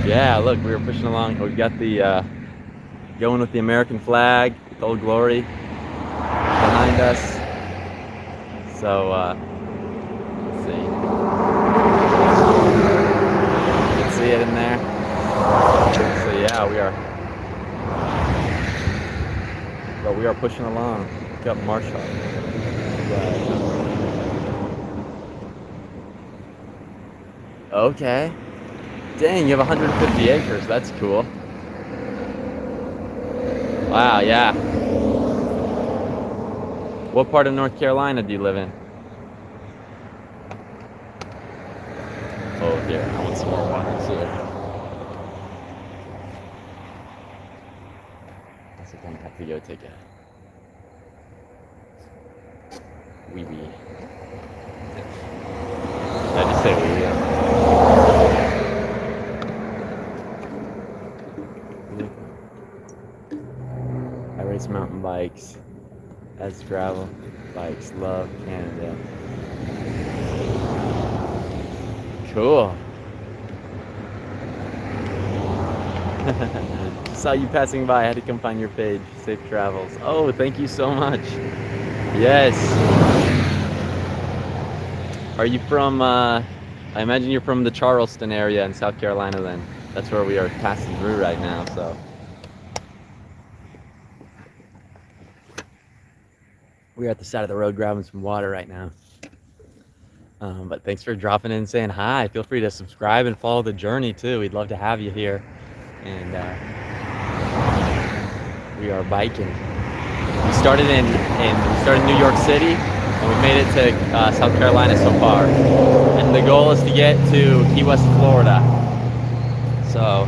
Yeah, look, we were pushing along. We got the going with the American flag with Old Glory behind us. So let's see. You can see it in there. So yeah, we are pushing along. Got Marshall. Okay. Dang, you have 150 acres. That's cool. Wow, yeah. What part of North Carolina do you live in? Also don't have to go take a wee wee. Did I just say wee wee? I race mountain bikes as gravel bikes. Love Canada. Cool. Saw you passing by. I had to come find your page. Safe travels. Oh, thank you so much. Yes. Are you from, I imagine you're from the Charlston area in South Carolina then. That's where we are passing through right now, so. We're at the side of the road grabbing some water right now. But thanks for dropping in and saying hi. Feel free to subscribe and follow the journey too. We'd love to have you here. And we are biking. We started in New York City, and we made it to South Carolina so far. And the goal is to get to Key West, Florida. So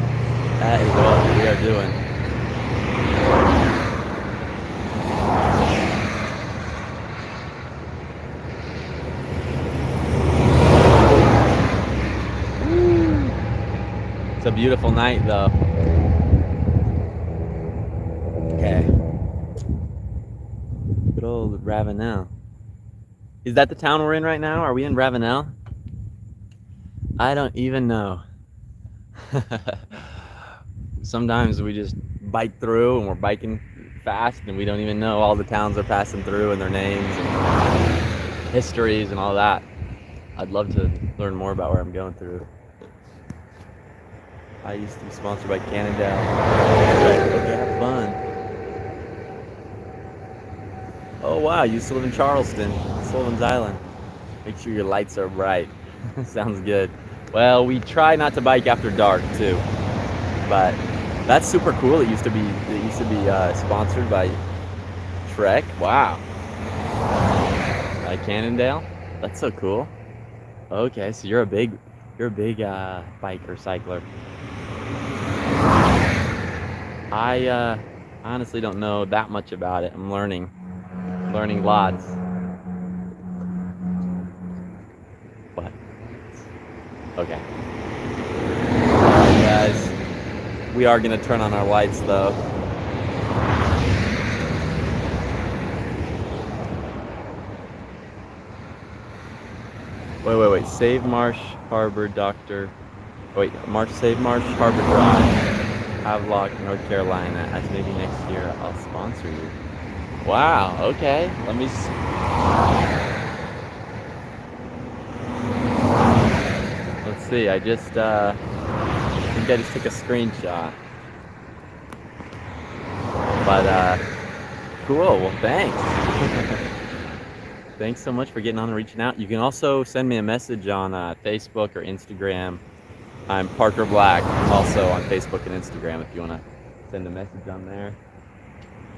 that is what we are doing. It's a beautiful night though. Okay. Good old Ravenel. Is that the town we're in right now? Are we in Ravenel? I don't even know. Sometimes we just bike through and we're biking fast and we don't even know all the towns are passing through and their names and histories and all that. I'd love to learn more about where I'm going through. I used to be sponsored by Cannondale. Okay, have fun. Oh wow, you used to live in Charleston, Sullivan's Island. Make sure your lights are bright. Sounds good. Well, we try not to bike after dark too, but that's super cool. It used to be sponsored by Trek. Wow. By Cannondale. That's so cool. Okay, so you're a big biker, cycler. I honestly don't know that much about it. I'm learning lots. What? Okay. Alright, guys. We are gonna turn on our lights though. Wait. Save Marsh Harbor, Dr. Wait, Save Marsh Harbor Drive. Havelock, North Carolina. As maybe next year I'll sponsor you. Wow, okay. Let me see. Let's see, I think I just took a screenshot. But cool, well thanks. Thanks so much for getting on and reaching out. You can also send me a message on Facebook or Instagram. I'm Parker Black. I'm also on Facebook and Instagram if you want to send a message on there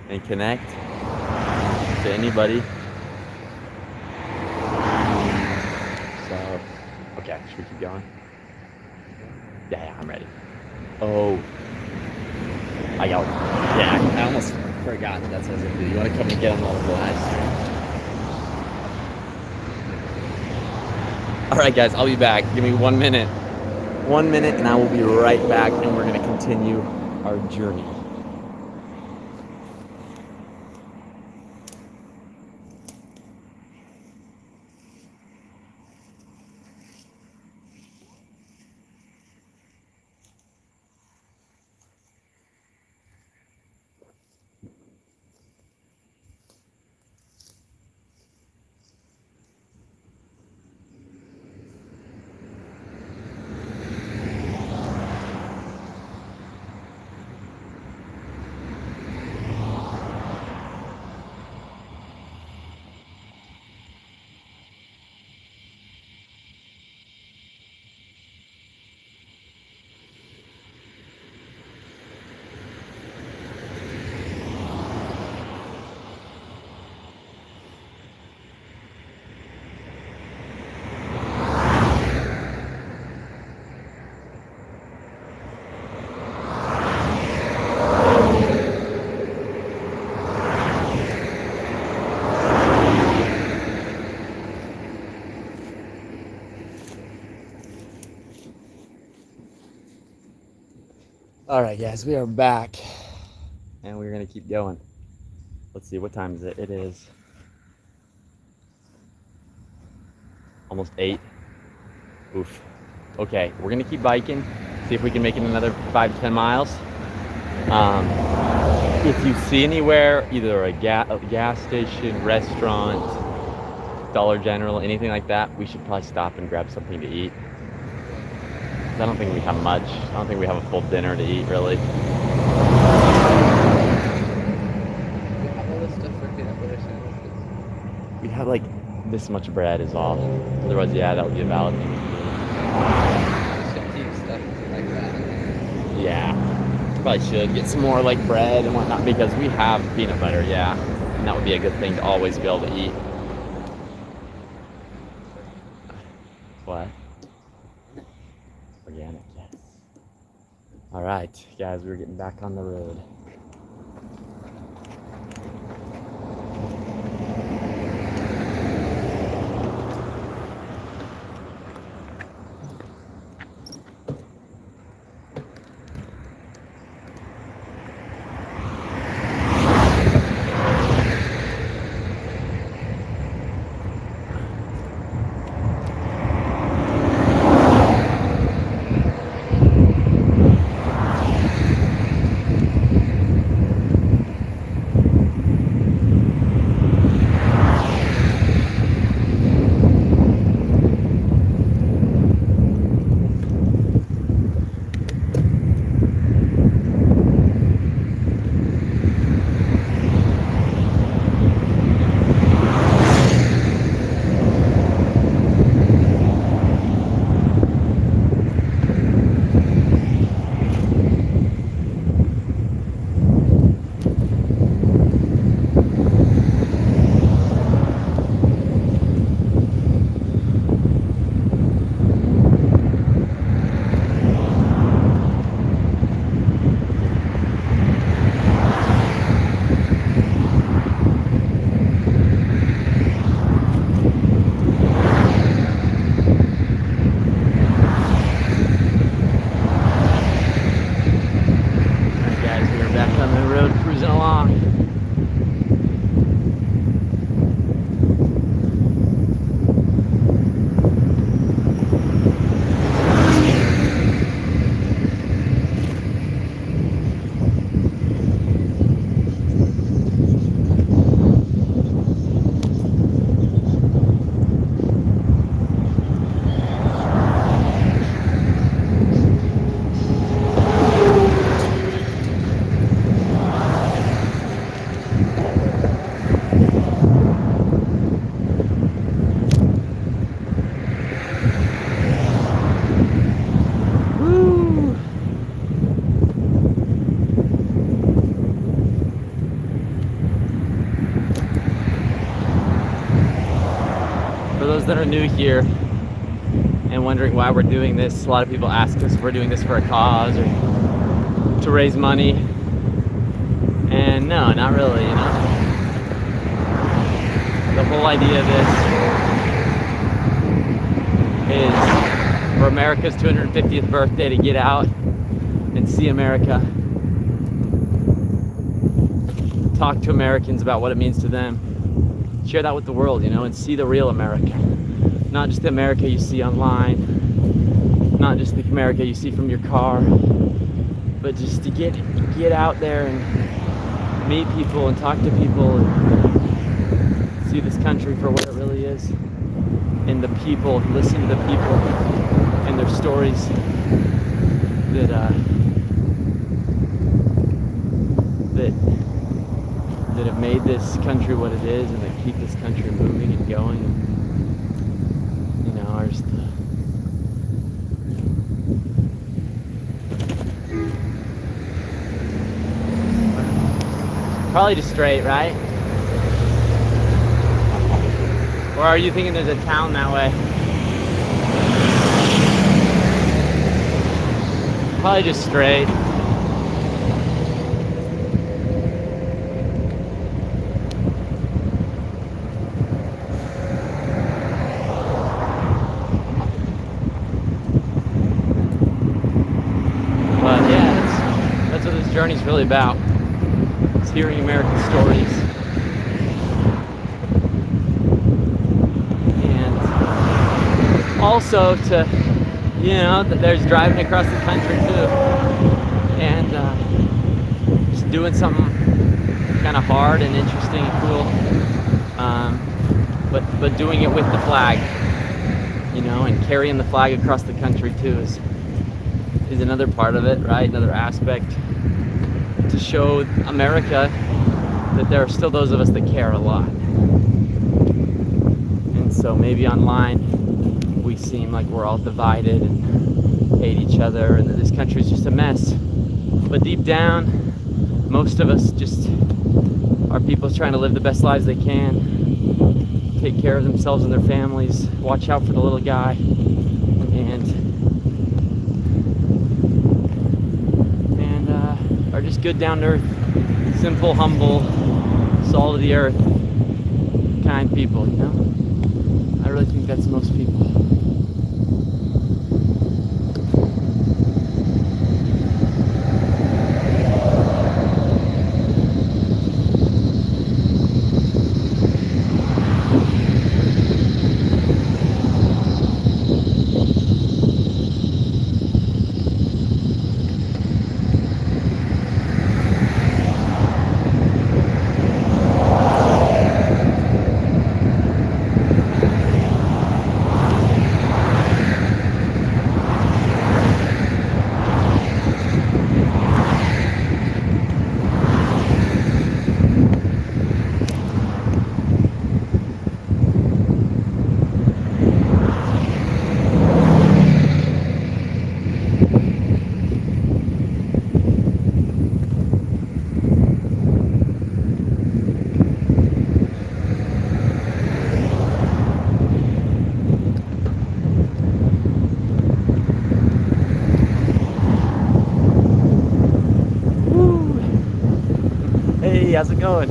and connect to anybody. So, okay, should we keep going? Yeah, I'm ready. Oh, I almost forgot that's what I was gonna do. You want to come and get on all the lives? All right, guys, I'll be back. Give me 1 minute. 1 minute, and I will be right back, and we're gonna continue our journey. All right, guys, we are back, and we're gonna keep going. Let's see, what time is it? It is almost 8. Oof. Okay, we're gonna keep biking, see if we can make it another 5 to 10 miles. If you see anywhere, either a gas station, restaurant, Dollar General, anything like that, we should probably stop and grab something to eat. I don't think we have much. I don't think we have a full dinner to eat, really. We have all this stuff for peanut butter sandwiches. We have like this much bread is all. Otherwise, yeah, that would be about. We should keep stuff like that in there. Yeah, probably should get some more like bread and whatnot because we have peanut butter, yeah, and that would be a good thing to always be able to eat. What? Organic, yes. All right, guys, we're getting back on the road. That are new here and wondering why we're doing this. A lot of people ask us if we're doing this for a cause or to raise money. And no, not really, you know. The whole idea of this is for America's 250th birthday to get out and see America. Talk to Americans about what it means to them. Share that with the world, you know, and see the real America. Not just the America you see online, not just the America you see from your car, but just to get out there and meet people and talk to people and see this country for what it really is. And the people, listen to the people and their stories that have made this country what it is and that keep this country moving and going. You know, ours. Probably just straight, right? Or are you thinking there's a town that way? Probably just straight. But yeah, journey's really about. It's hearing American stories. And also to, there's driving across the country too. And just doing something kind of hard and interesting and cool. But doing it with the flag, and carrying the flag across the country too is another part of it, right? Another aspect to show America that there are still those of us that care a lot. And so maybe online we seem like we're all divided and hate each other and that this country is just a mess. But deep down, most of us just are people trying to live the best lives they can, take care of themselves and their families, watch out for the little guy, and are just good, down to earth, simple, humble, salt of the earth, kind people, I really think that's most people. Hey, how's it going?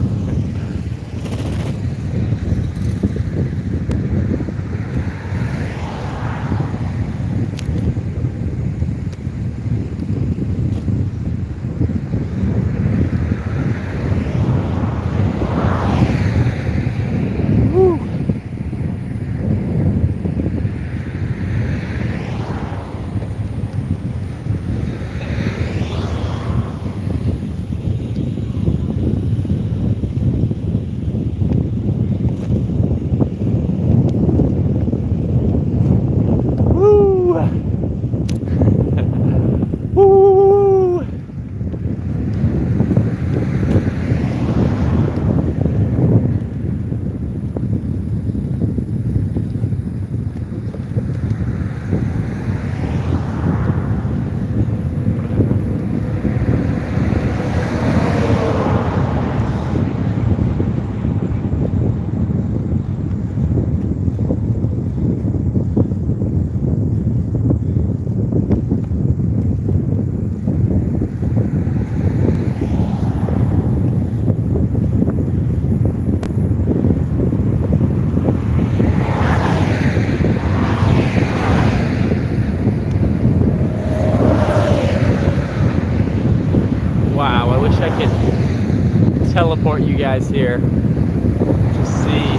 Wow, I wish I could teleport you guys here to see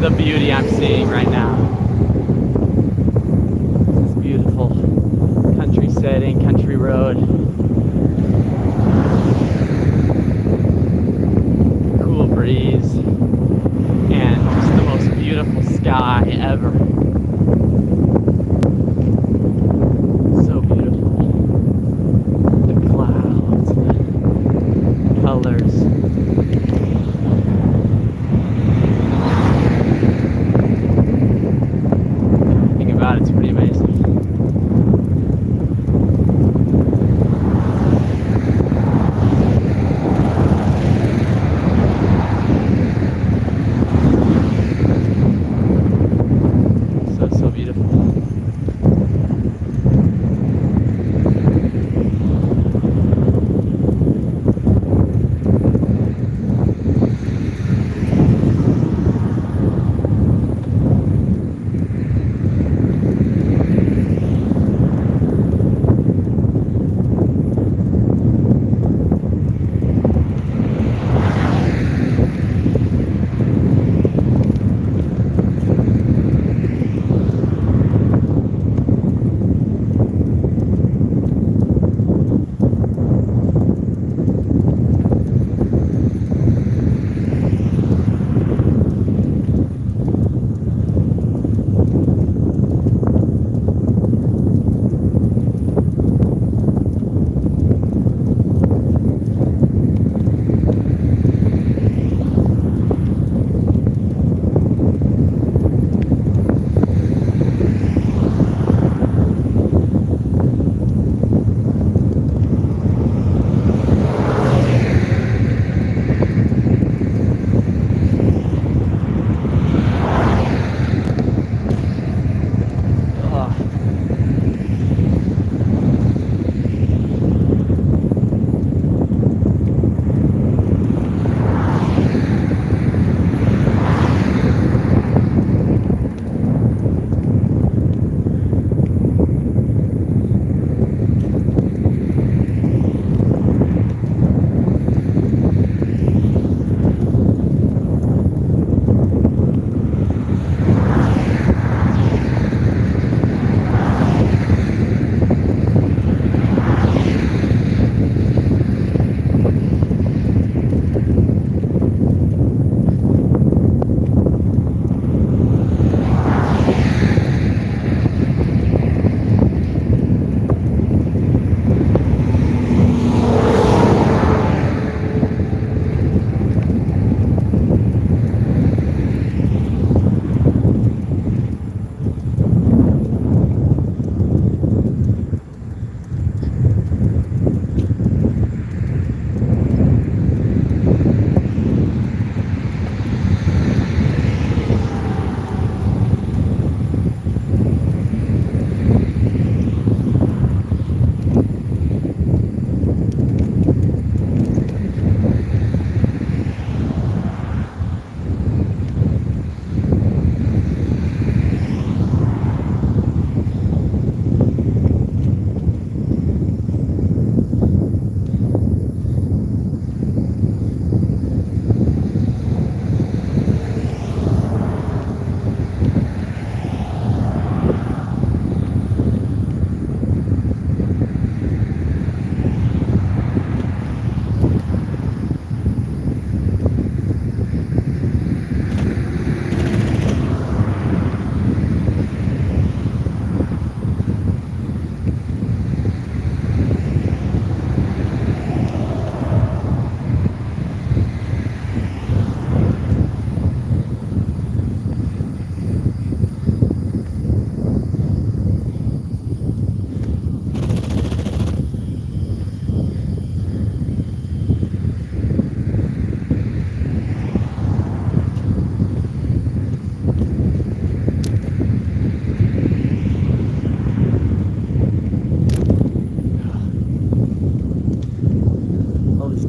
the beauty I'm seeing right now. This beautiful country setting, country road. Cool breeze. And just the most beautiful sky ever. So beautiful. The clouds, the colors. Think about it, it's pretty amazing. So beautiful.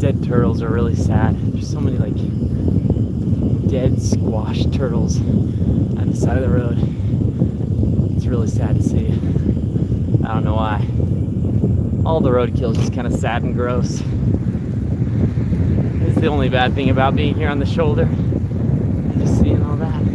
dead turtles are really sad. There's so many like dead squashed turtles on the side of the road. It's really sad to see. I don't know why. All the roadkill is just kind of sad and gross. It's the only bad thing about being here on the shoulder. Just seeing all that.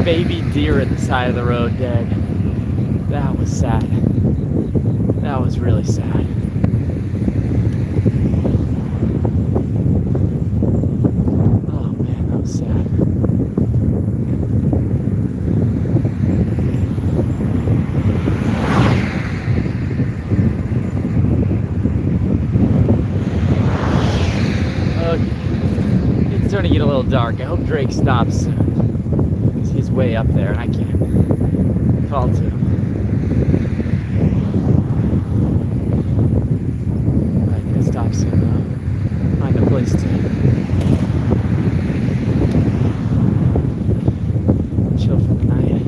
baby deer at the side of the road dead. That was sad. That was really sad. Oh man, that was sad. Okay. It's starting to get a little dark. I hope Drake stops soon. He's way up there and I can't call to him. Stop soon though. Find a place to chill for the night.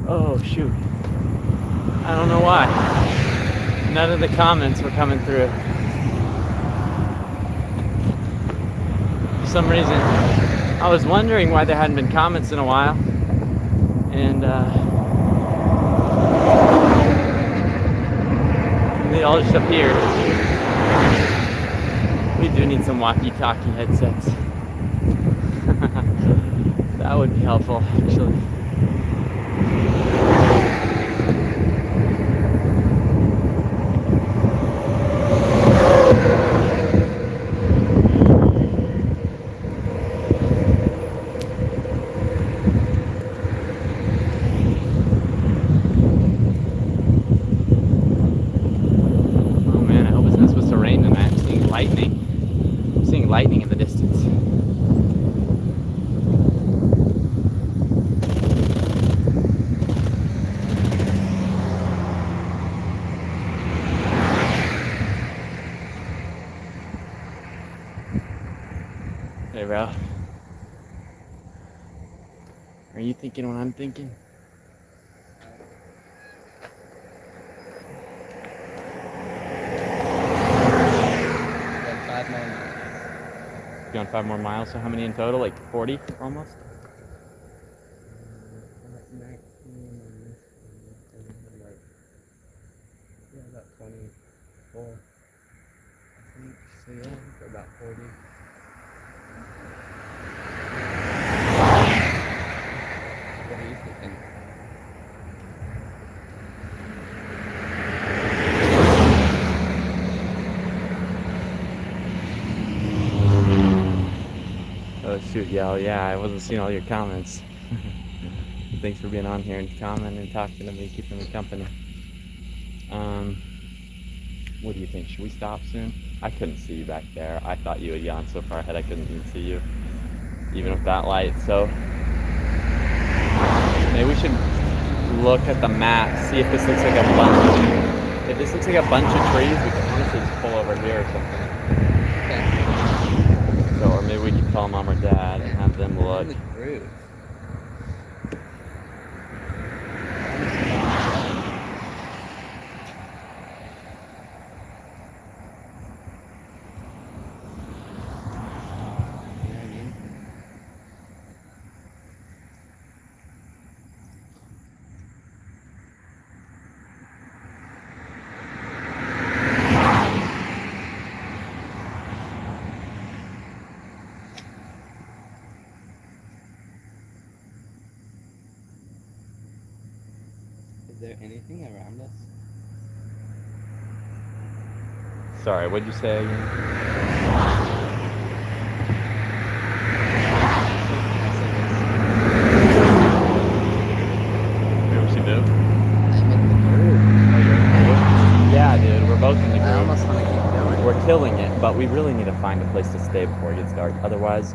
Oh shoot. I don't know why. None of the comments were coming through. For some reason, I was wondering why there hadn't been comments in a while. And they all just appeared. We do need some walkie-talkie headsets. That would be helpful, actually. Lightning in the distance. Hey, bro. Are you thinking what I'm thinking? Going 5 more miles, so how many in total? Like 40 almost? Yeah, about 24, I think. So yeah, for about 40. What are you thinking? Oh shoot, yeah, I wasn't seeing all your comments. Thanks for being on here and commenting and talking to me, keeping me company. What do you think? Should we stop soon? I couldn't see you back there. I thought you had gone so far ahead I couldn't even see you, even with that light. So maybe we should look at the map, see if this looks like a bunch. If this looks like a bunch of trees, we can honestly just pull over here or something. Okay. So, or maybe we could call mom or dad and have them look. there anything around us? Sorry, what'd you say again? Maybe we should move? I'm in the groove. Yeah, dude, we're both in the I groove. almost want to keep going. We're killing it, but we really need to find a place to stay before it gets dark. Otherwise,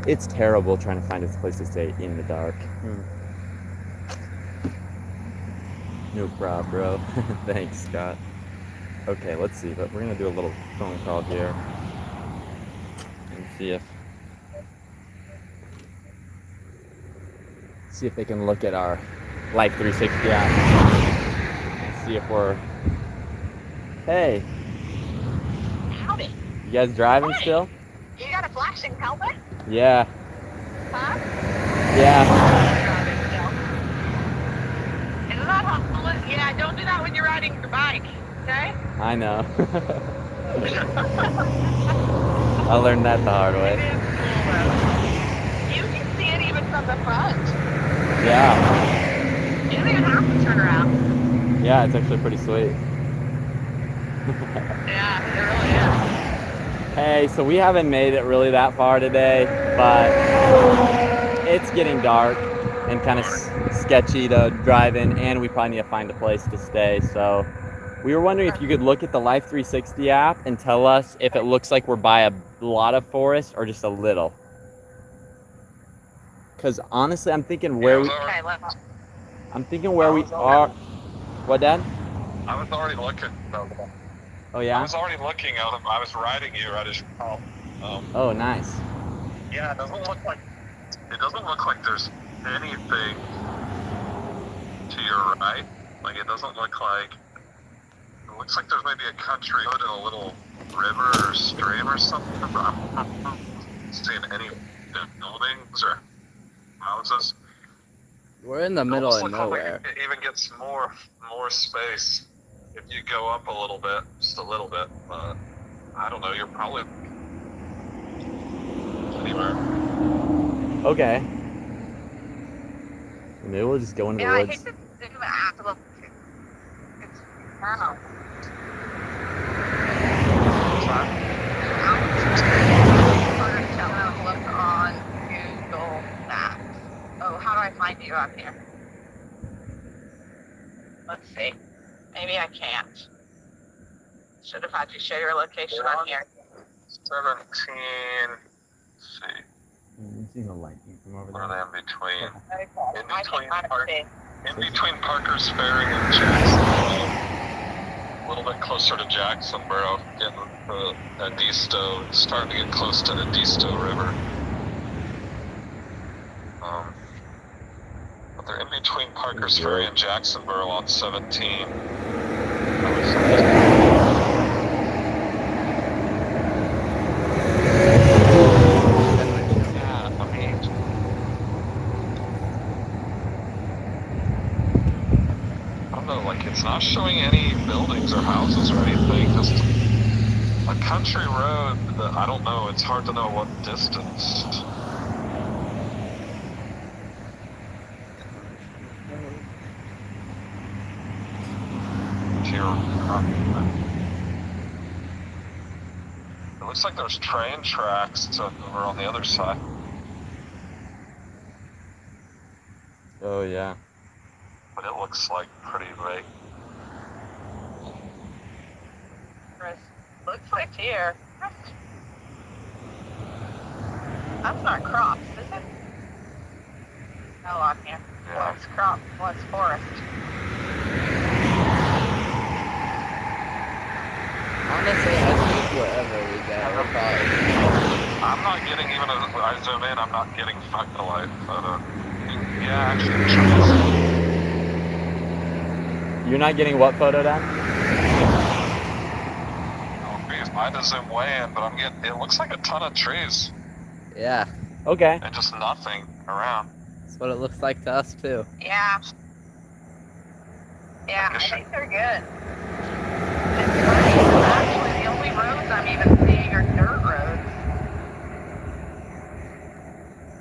it's terrible trying to find a place to stay in the dark. No prob, bro. Thanks, Scott. Okay, let's see. But we're gonna do a little phone call here and see if they can look at our Life 360 app. See if we're. Hey, Howdy. you guys driving Hey. still? You got a flashing helmet? Yeah. Huh? Yeah. Driving still. Isn't that helmet? Yeah, don't do that when you're riding your bike, okay? I know. I learned that the hard It way. is cool, though. You can see it even from the front. Yeah. You don't even have to turn around. Yeah, it's actually pretty sweet. Yeah, it really is. Hey, so we haven't made it really that far today, but it's getting dark and kind of sketchy to drive in, and we probably need to find a place to stay. So we were wondering if you could look at the Life 360 app and tell us if it looks like we're by a lot of forest or just a little. Because honestly, I'm thinking where we Okay, are. What, Dad? I was already looking. Oh I yeah. was already looking out of. I was riding you right as you called. Oh nice. Yeah, it doesn't look like there's anything to your right. Like it doesn't look like. It looks like there's maybe a country road and a little river or stream or something. But I'm not seeing any buildings or houses. We're in the It middle almost of looks like nowhere. it even gets more space if you go up a little bit, just a little bit. But I don't know. You're probably anywhere. Okay. Maybe we'll just go into Yeah, the I woods. hate to zoom out a little. It's, I don't know. I'm gonna look on Google Maps. Oh, how do I find you out here? Let's see. Maybe I can't. Should have had you show your location on here. 17. Let's see. I'm seeing a light from over What are they in between? Okay. In I between, can see. in between Parker's Ferry and Jackson. A little bit closer to Jacksonboro, getting to Edisto, starting to get close to Edisto River. But they're in between Parker's Ferry and Jacksonboro on 17. Yeah, I mean, I don't know, like it's not showing any buildings or houses or anything, just a country road that I don't know, it's hard to know what distance. It looks like there's train tracks over on the other side. Oh yeah. But it looks like pretty big. Looks like here. That's not crops, is it? No, on here. Yeah. Well, it's crop. Well, it's forest. Honestly, I think wherever we go, we're probably. I'm not getting even as I zoom in, I'm not getting the light photo. Yeah, actually, You're not getting what photo, Dad? I had to zoom way in, but I'm getting. It looks like a ton of trees Yeah, Okay. and just nothing around. that's what it looks like to us too. Yeah. Yeah, I Yes, think they're good. It's funny, actually, the only roads I'm even seeing are dirt roads.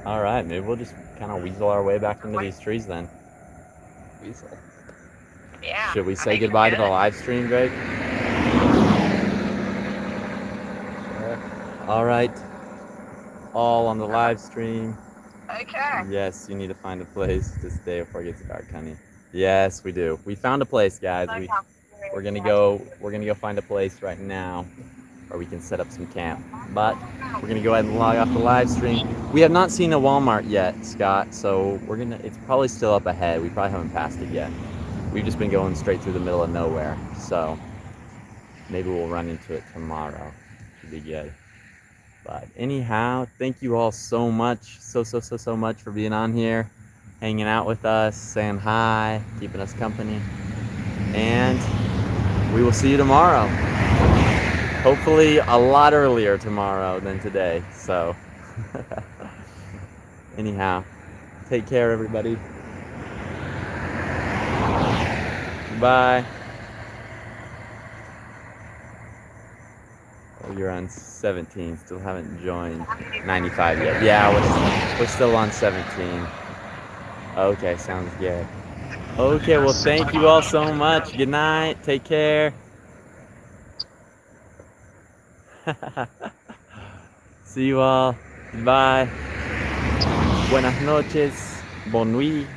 All right. Maybe we'll just kind of weasel our way back into these trees then. Weasel. Yeah. Should we I say think you're goodbye to the good. live stream, Greg? All right. All on the live stream. Okay. Yes, you need to find a place to stay before it gets dark, honey. Yes, we do. We found a place, guys. We're gonna go find a place right now where we can set up some camp. But we're gonna go ahead and log off the live stream. We have not seen a Walmart yet, Scott, so it's probably still up ahead. We probably haven't passed it yet. We've just been going straight through the middle of nowhere, so maybe we'll run into it tomorrow. Should be good. But anyhow, thank you all so much, so much for being on here, hanging out with us, saying hi, keeping us company. And we will see you tomorrow. Hopefully a lot earlier tomorrow than today. So anyhow, take care, everybody. Bye. Oh, you're on 17. Still haven't joined 95 yet. Yeah, we're still on 17. Okay, sounds good. Okay, well, thank you all so much. Good night. Take care. See you all. Bye. Buenas noches. Bon nuit.